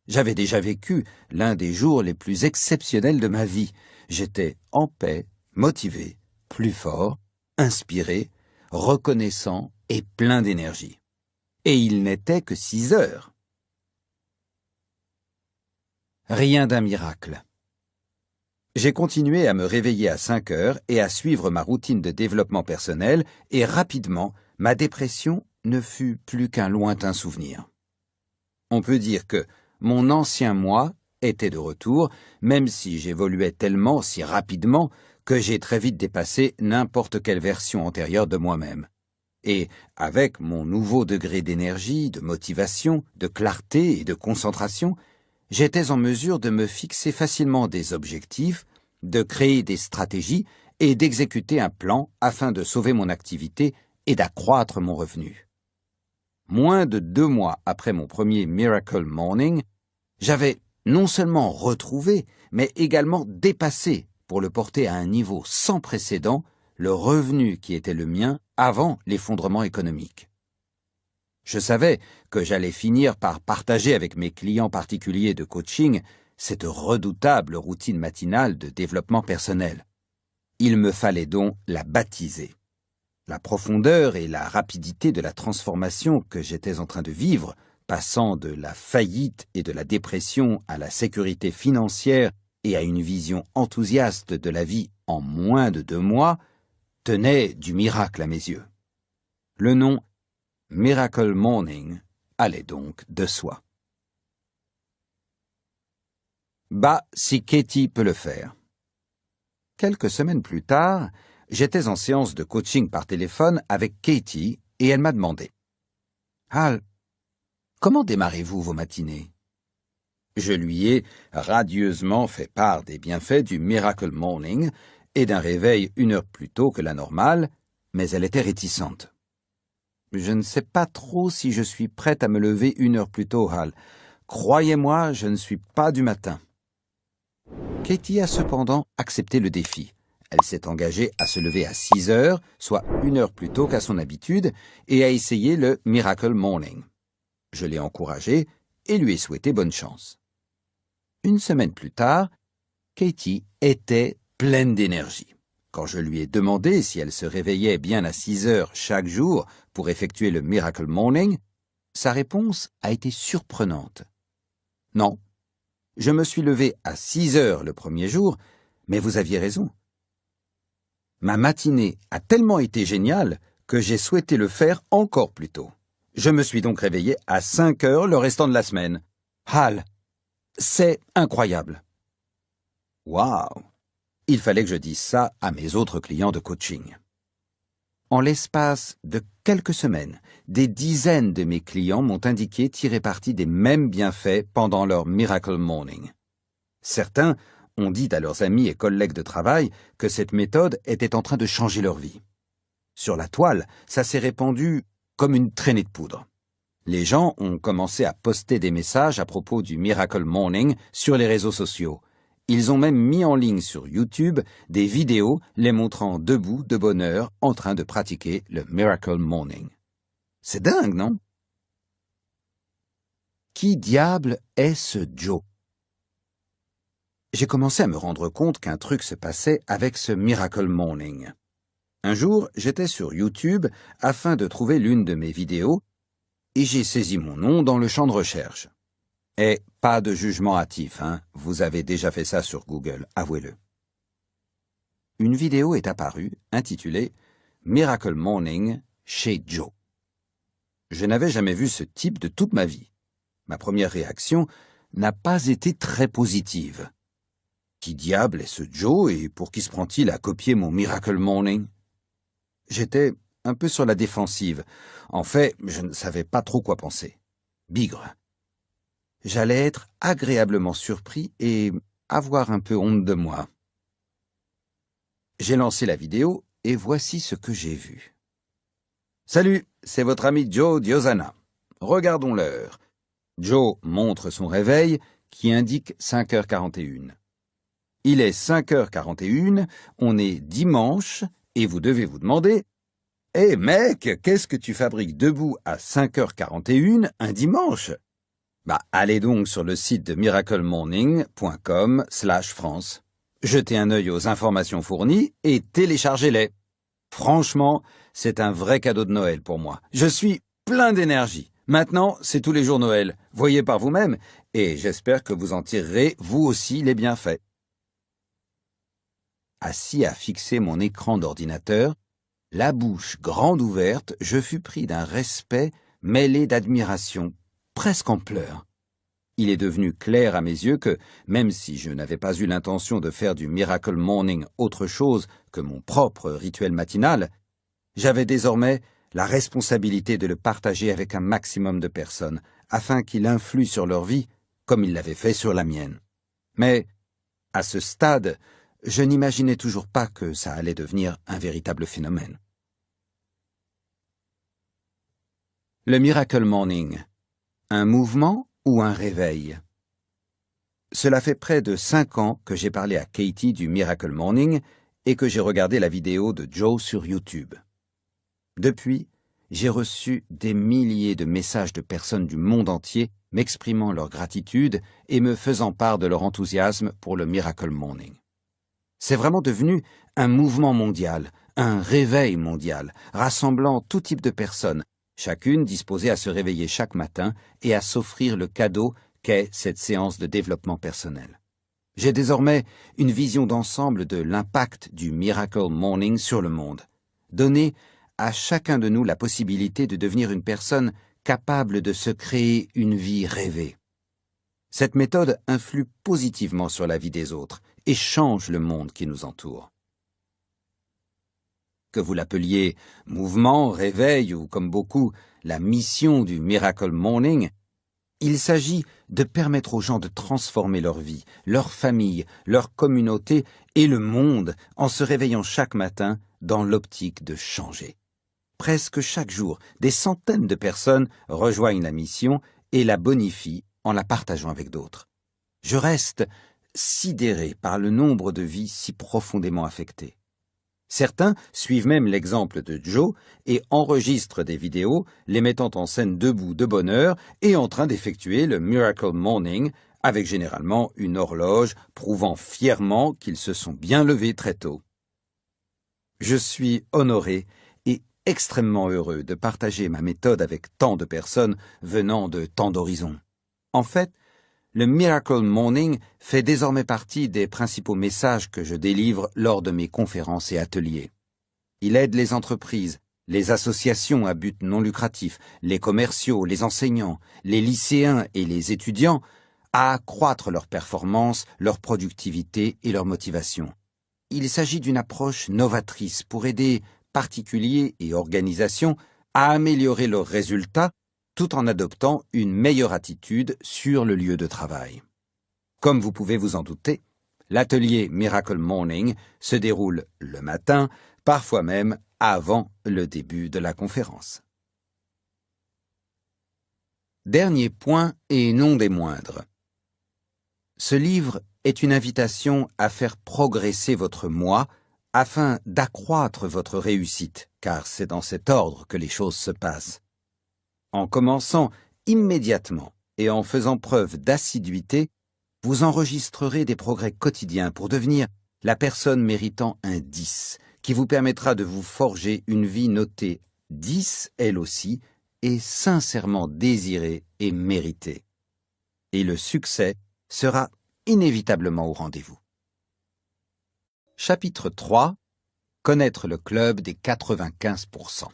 J'avais déjà vécu l'un des jours les plus exceptionnels de ma vie. J'étais en paix, motivé, plus fort, inspiré, reconnaissant et plein d'énergie. Et il n'était que 6 heures. Rien d'un miracle. J'ai continué à me réveiller à 5 heures et à suivre ma routine de développement personnel et rapidement, ma dépression ne fut plus qu'un lointain souvenir. On peut dire que mon ancien moi était de retour, même si j'évoluais tellement si rapidement que j'ai très vite dépassé n'importe quelle version antérieure de moi-même. Et avec mon nouveau degré d'énergie, de motivation, de clarté et de concentration, j'étais en mesure de me fixer facilement des objectifs, de créer des stratégies et d'exécuter un plan afin de sauver mon activité et d'accroître mon revenu. Moins de 2 mois après mon premier Miracle Morning, j'avais non seulement retrouvé, mais également dépassé, pour le porter à un niveau sans précédent, le revenu qui était le mien avant l'effondrement économique. Je savais que j'allais finir par partager avec mes clients particuliers de coaching cette redoutable routine matinale de développement personnel. Il me fallait donc la baptiser. La profondeur et la rapidité de la transformation que j'étais en train de vivre, passant de la faillite et de la dépression à la sécurité financière et à une vision enthousiaste de la vie en moins de 2 mois, tenait du miracle à mes yeux. Le nom Miracle Morning allait donc de soi. Bah, si Katie peut le faire. Quelques semaines plus tard, j'étais en séance de coaching par téléphone avec Katie et elle m'a demandé « Hal, comment démarrez-vous vos matinées ?» Je lui ai radieusement fait part des bienfaits du Miracle Morning et d'un réveil 1 heure plus tôt que la normale, mais elle était réticente. « Je ne sais pas trop si je suis prête à me lever 1 heure plus tôt, Hal. Croyez-moi, je ne suis pas du matin. » Katie a cependant accepté le défi. Elle s'est engagée à se lever à 6 heures, soit 1 heure plus tôt qu'à son habitude, et à essayer le Miracle Morning. Je l'ai encouragée et lui ai souhaité bonne chance. 1 semaine plus tard, Katie était pleine d'énergie. Quand je lui ai demandé si elle se réveillait bien à 6 heures chaque jour pour effectuer le Miracle Morning, sa réponse a été surprenante. Non, je me suis levé à 6 heures le premier jour, mais vous aviez raison. Ma matinée a tellement été géniale que j'ai souhaité le faire encore plus tôt. Je me suis donc réveillé à 5 heures le restant de la semaine. Hal, c'est incroyable. Waouh! Il fallait que je dise ça à mes autres clients de coaching. En l'espace de quelques semaines, des dizaines de mes clients m'ont indiqué tirer parti des mêmes bienfaits pendant leur Miracle Morning. Certains ont dit à leurs amis et collègues de travail que cette méthode était en train de changer leur vie. Sur la toile, ça s'est répandu comme une traînée de poudre. Les gens ont commencé à poster des messages à propos du Miracle Morning sur les réseaux sociaux. Ils ont même mis en ligne sur YouTube des vidéos les montrant debout de bonne heure en train de pratiquer le Miracle Morning. C'est dingue, non? Qui diable est ce Joe? J'ai commencé à me rendre compte qu'un truc se passait avec ce Miracle Morning. Un jour, j'étais sur YouTube afin de trouver l'une de mes vidéos et j'ai saisi mon nom dans le champ de recherche. Et pas de jugement hâtif, hein, vous avez déjà fait ça sur Google, avouez-le. Une vidéo est apparue, intitulée « Miracle Morning chez Joe ». Je n'avais jamais vu ce type de toute ma vie. Ma première réaction n'a pas été très positive. Qui diable est ce Joe et pour qui se prend-il à copier mon Miracle Morning? J'étais un peu sur la défensive. En fait, je ne savais pas trop quoi penser. Bigre. J'allais être agréablement surpris et avoir un peu honte de moi. J'ai lancé la vidéo et voici ce que j'ai vu. Salut, c'est votre ami Joe Diosana. Regardons l'heure. Joe montre son réveil qui indique 5h41. Il est 5h41, on est dimanche et vous devez vous demander « Hé mec, qu'est-ce que tu fabriques debout à 5h41 un dimanche ?» Bah, allez donc sur le site de miraclemorning.com/France. Jetez un œil aux informations fournies et téléchargez-les. Franchement, c'est un vrai cadeau de Noël pour moi. Je suis plein d'énergie. Maintenant, c'est tous les jours Noël. Voyez par vous-même et j'espère que vous en tirerez vous aussi les bienfaits. Assis à fixer mon écran d'ordinateur, la bouche grande ouverte, je fus pris d'un respect mêlé d'admiration, presque en pleurs. Il est devenu clair à mes yeux que, même si je n'avais pas eu l'intention de faire du Miracle Morning autre chose que mon propre rituel matinal, j'avais désormais la responsabilité de le partager avec un maximum de personnes, afin qu'il influe sur leur vie comme il l'avait fait sur la mienne. Mais, à ce stade, je n'imaginais toujours pas que ça allait devenir un véritable phénomène. Le Miracle Morning. Un mouvement ou un réveil? Cela fait près de 5 ans que j'ai parlé à Katie du Miracle Morning et que j'ai regardé la vidéo de Joe sur YouTube. Depuis, j'ai reçu des milliers de messages de personnes du monde entier m'exprimant leur gratitude et me faisant part de leur enthousiasme pour le Miracle Morning. C'est vraiment devenu un mouvement mondial, un réveil mondial, rassemblant tout type de personnes, chacune disposée à se réveiller chaque matin et à s'offrir le cadeau qu'est cette séance de développement personnel. J'ai désormais une vision d'ensemble de l'impact du Miracle Morning sur le monde. Donner à chacun de nous la possibilité de devenir une personne capable de se créer une vie rêvée. Cette méthode influe positivement sur la vie des autres et change le monde qui nous entoure. Que vous l'appeliez mouvement, réveil ou, comme beaucoup, la mission du Miracle Morning, il s'agit de permettre aux gens de transformer leur vie, leur famille, leur communauté et le monde en se réveillant chaque matin dans l'optique de changer. Presque chaque jour, des centaines de personnes rejoignent la mission et la bonifient en la partageant avec d'autres. Je reste sidéré par le nombre de vies si profondément affectées. Certains suivent même l'exemple de Joe et enregistrent des vidéos les mettant en scène debout de bonne heure et en train d'effectuer le Miracle Morning avec généralement une horloge prouvant fièrement qu'ils se sont bien levés très tôt. Je suis honoré et extrêmement heureux de partager ma méthode avec tant de personnes venant de tant d'horizons. En fait, le Miracle Morning fait désormais partie des principaux messages que je délivre lors de mes conférences et ateliers. Il aide les entreprises, les associations à but non lucratif, les commerciaux, les enseignants, les lycéens et les étudiants à accroître leur performance, leur productivité et leur motivation. Il s'agit d'une approche novatrice pour aider particuliers et organisations à améliorer leurs résultats tout en adoptant une meilleure attitude sur le lieu de travail. Comme vous pouvez vous en douter, l'atelier Miracle Morning se déroule le matin, parfois même avant le début de la conférence. Dernier point et non des moindres. Ce livre est une invitation à faire progresser votre moi afin d'accroître votre réussite, car c'est dans cet ordre que les choses se passent. En commençant immédiatement et en faisant preuve d'assiduité, vous enregistrerez des progrès quotidiens pour devenir la personne méritant un 10, qui vous permettra de vous forger une vie notée 10, elle aussi, et sincèrement désirée et méritée. Et le succès sera inévitablement au rendez-vous. Chapitre 3. Connaître le club des 95%.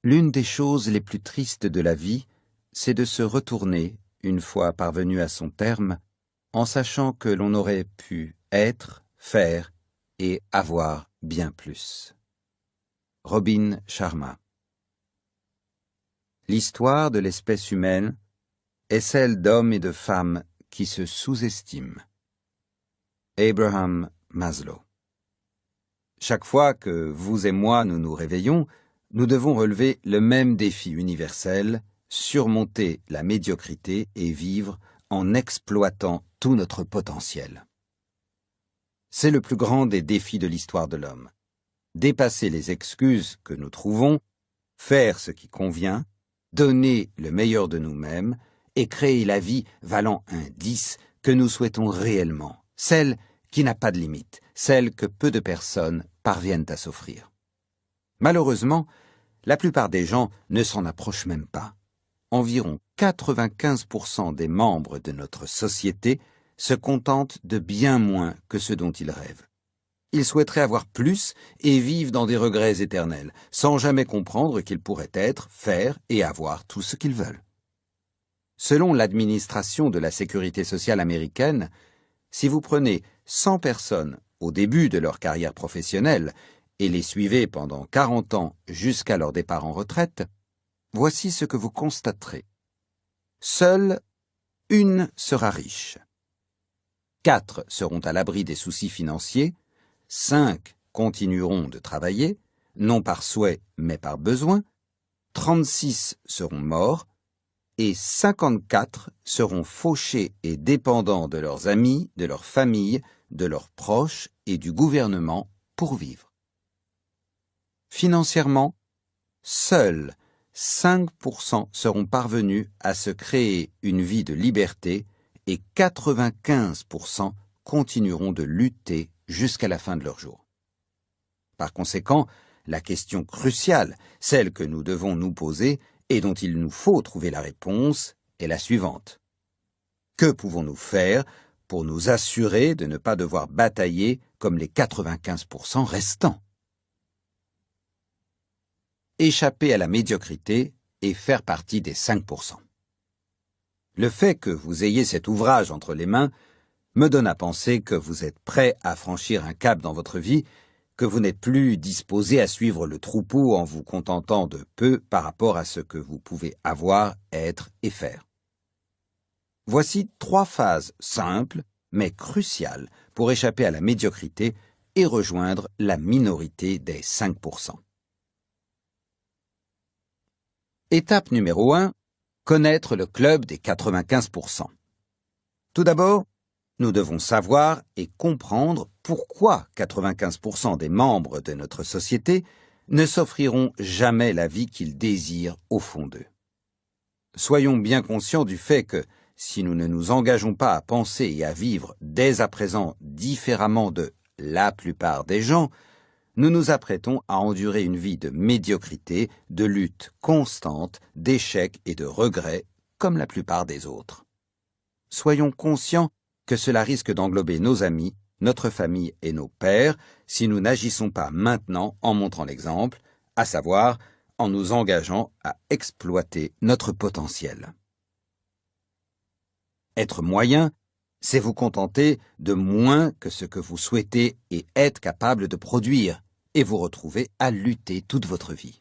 L'une des choses les plus tristes de la vie, c'est de se retourner, une fois parvenu à son terme, en sachant que l'on aurait pu être, faire et avoir bien plus. Robin Sharma. L'histoire de l'espèce humaine est celle d'hommes et de femmes qui se sous-estiment. Abraham Maslow. Chaque fois que vous et moi nous nous réveillons, nous devons relever le même défi universel, surmonter la médiocrité et vivre en exploitant tout notre potentiel. C'est le plus grand des défis de l'histoire de l'homme. Dépasser les excuses que nous trouvons, faire ce qui convient, donner le meilleur de nous-mêmes et créer la vie valant un 10 que nous souhaitons réellement, celle qui n'a pas de limite, celle que peu de personnes parviennent à s'offrir. Malheureusement, la plupart des gens ne s'en approchent même pas. Environ 95% des membres de notre société se contentent de bien moins que ce dont ils rêvent. Ils souhaiteraient avoir plus et vivent dans des regrets éternels, sans jamais comprendre qu'ils pourraient être, faire et avoir tout ce qu'ils veulent. Selon l'administration de la sécurité sociale américaine, si vous prenez 100 personnes au début de leur carrière professionnelle et les suivez pendant 40 ans jusqu'à leur départ en retraite, voici ce que vous constaterez. Seule une sera riche. 4 seront à l'abri des soucis financiers, 5 continueront de travailler, non par souhait mais par besoin, 36 seront morts, et 54 seront fauchés et dépendants de leurs amis, de leur famille, de leurs proches et du gouvernement pour vivre. Financièrement, seuls 5% seront parvenus à se créer une vie de liberté et 95% continueront de lutter jusqu'à la fin de leur jour. Par conséquent, la question cruciale, celle que nous devons nous poser et dont il nous faut trouver la réponse, est la suivante. Que pouvons-nous faire pour nous assurer de ne pas devoir batailler comme les 95% restants? Échapper à la médiocrité et faire partie des 5%. Le fait que vous ayez cet ouvrage entre les mains me donne à penser que vous êtes prêt à franchir un cap dans votre vie, que vous n'êtes plus disposé à suivre le troupeau en vous contentant de peu par rapport à ce que vous pouvez avoir, être et faire. Voici 3 phases simples, mais cruciales pour échapper à la médiocrité et rejoindre la minorité des 5%. Étape numéro 1, connaître le club des 95%. Tout d'abord, nous devons savoir et comprendre pourquoi 95% des membres de notre société ne s'offriront jamais la vie qu'ils désirent au fond d'eux. Soyons bien conscients du fait que, si nous ne nous engageons pas à penser et à vivre dès à présent différemment de la plupart des gens, nous nous apprêtons à endurer une vie de médiocrité, de lutte constante, d'échecs et de regrets, comme la plupart des autres. Soyons conscients que cela risque d'englober nos amis, notre famille et nos pairs si nous n'agissons pas maintenant en montrant l'exemple, à savoir en nous engageant à exploiter notre potentiel. Être moyen, c'est vous contenter de moins que ce que vous souhaitez et êtes capable de produire, et vous retrouver à lutter toute votre vie.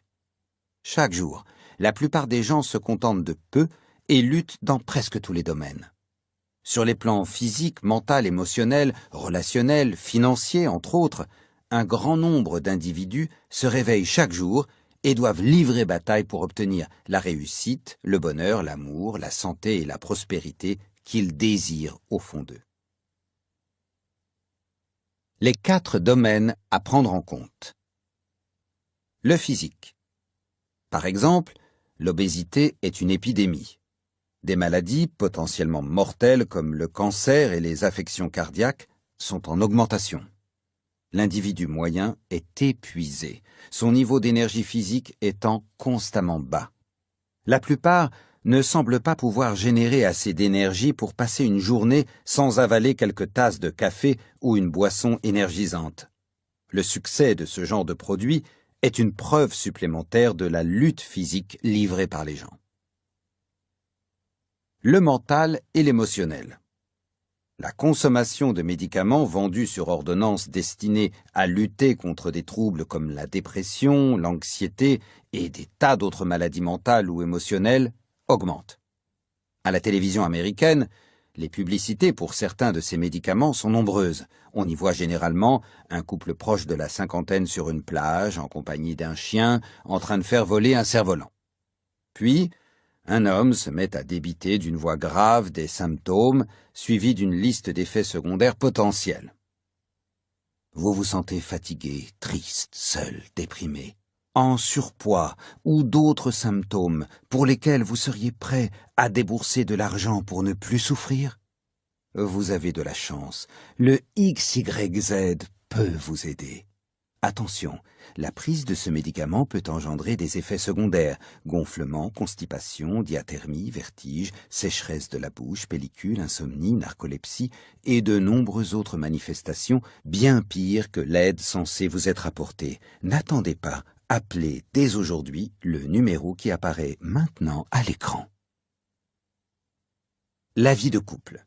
Chaque jour, la plupart des gens se contentent de peu et luttent dans presque tous les domaines. Sur les plans physiques, mental, émotionnel, relationnel, financier, entre autres, un grand nombre d'individus se réveillent chaque jour et doivent livrer bataille pour obtenir la réussite, le bonheur, l'amour, la santé et la prospérité qu'ils désirent au fond d'eux. Les 4 domaines à prendre en compte. Le physique. Par exemple, l'obésité est une épidémie. Des maladies potentiellement mortelles comme le cancer et les affections cardiaques sont en augmentation. L'individu moyen est épuisé, son niveau d'énergie physique étant constamment bas. La plupart ne semblent pas pouvoir générer assez d'énergie pour passer une journée sans avaler quelques tasses de café ou une boisson énergisante. Le succès de ce genre de produit est une preuve supplémentaire de la lutte physique livrée par les gens. Le mental et l'émotionnel. La consommation de médicaments vendus sur ordonnance destinés à lutter contre des troubles comme la dépression, l'anxiété et des tas d'autres maladies mentales ou émotionnelles augmente. À la télévision américaine, les publicités pour certains de ces médicaments sont nombreuses. On y voit généralement un couple proche de la cinquantaine sur une plage, en compagnie d'un chien, en train de faire voler un cerf-volant. Puis, un homme se met à débiter d'une voix grave des symptômes, suivi d'une liste d'effets secondaires potentiels. Vous vous sentez fatigué, triste, seul, déprimé, en surpoids ou d'autres symptômes pour lesquels vous seriez prêt à débourser de l'argent pour ne plus souffrir? Vous avez de la chance. Le XYZ peut vous aider. Attention, la prise de ce médicament peut engendrer des effets secondaires, gonflement, constipation, diathermie, vertige, sécheresse de la bouche, pellicule, insomnie, narcolepsie et de nombreuses autres manifestations bien pires que l'aide censée vous être apportée. N'attendez pas, appelez dès aujourd'hui le numéro qui apparaît maintenant à l'écran. La vie de couple.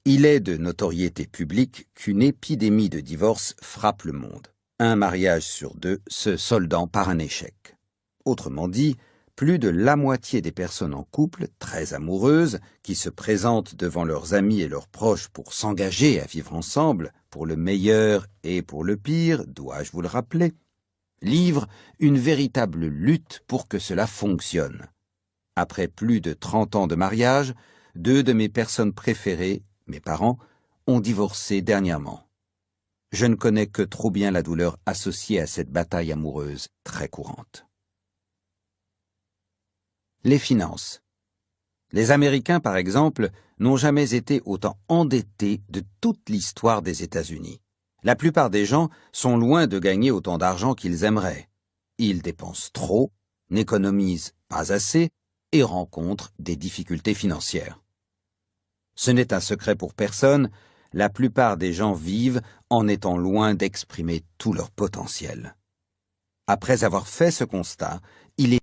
Il est de notoriété publique qu'une épidémie de divorce frappe le monde. Un mariage sur 2 se soldant par un échec. Autrement dit, plus de la moitié des personnes en couple, très amoureuses, qui se présentent devant leurs amis et leurs proches pour s'engager à vivre ensemble, pour le meilleur et pour le pire, dois-je vous le rappeler, livrent une véritable lutte pour que cela fonctionne. Après plus de 30 ans de mariage, 2 de mes personnes préférées, mes parents, ont divorcé dernièrement. Je ne connais que trop bien la douleur associée à cette bataille amoureuse très courante. Les finances. Les Américains, par exemple, n'ont jamais été autant endettés de toute l'histoire des États-Unis. La plupart des gens sont loin de gagner autant d'argent qu'ils aimeraient. Ils dépensent trop, n'économisent pas assez et rencontrent des difficultés financières. Ce n'est un secret pour personne, la plupart des gens vivent en étant loin d'exprimer tout leur potentiel. Après avoir fait ce constat,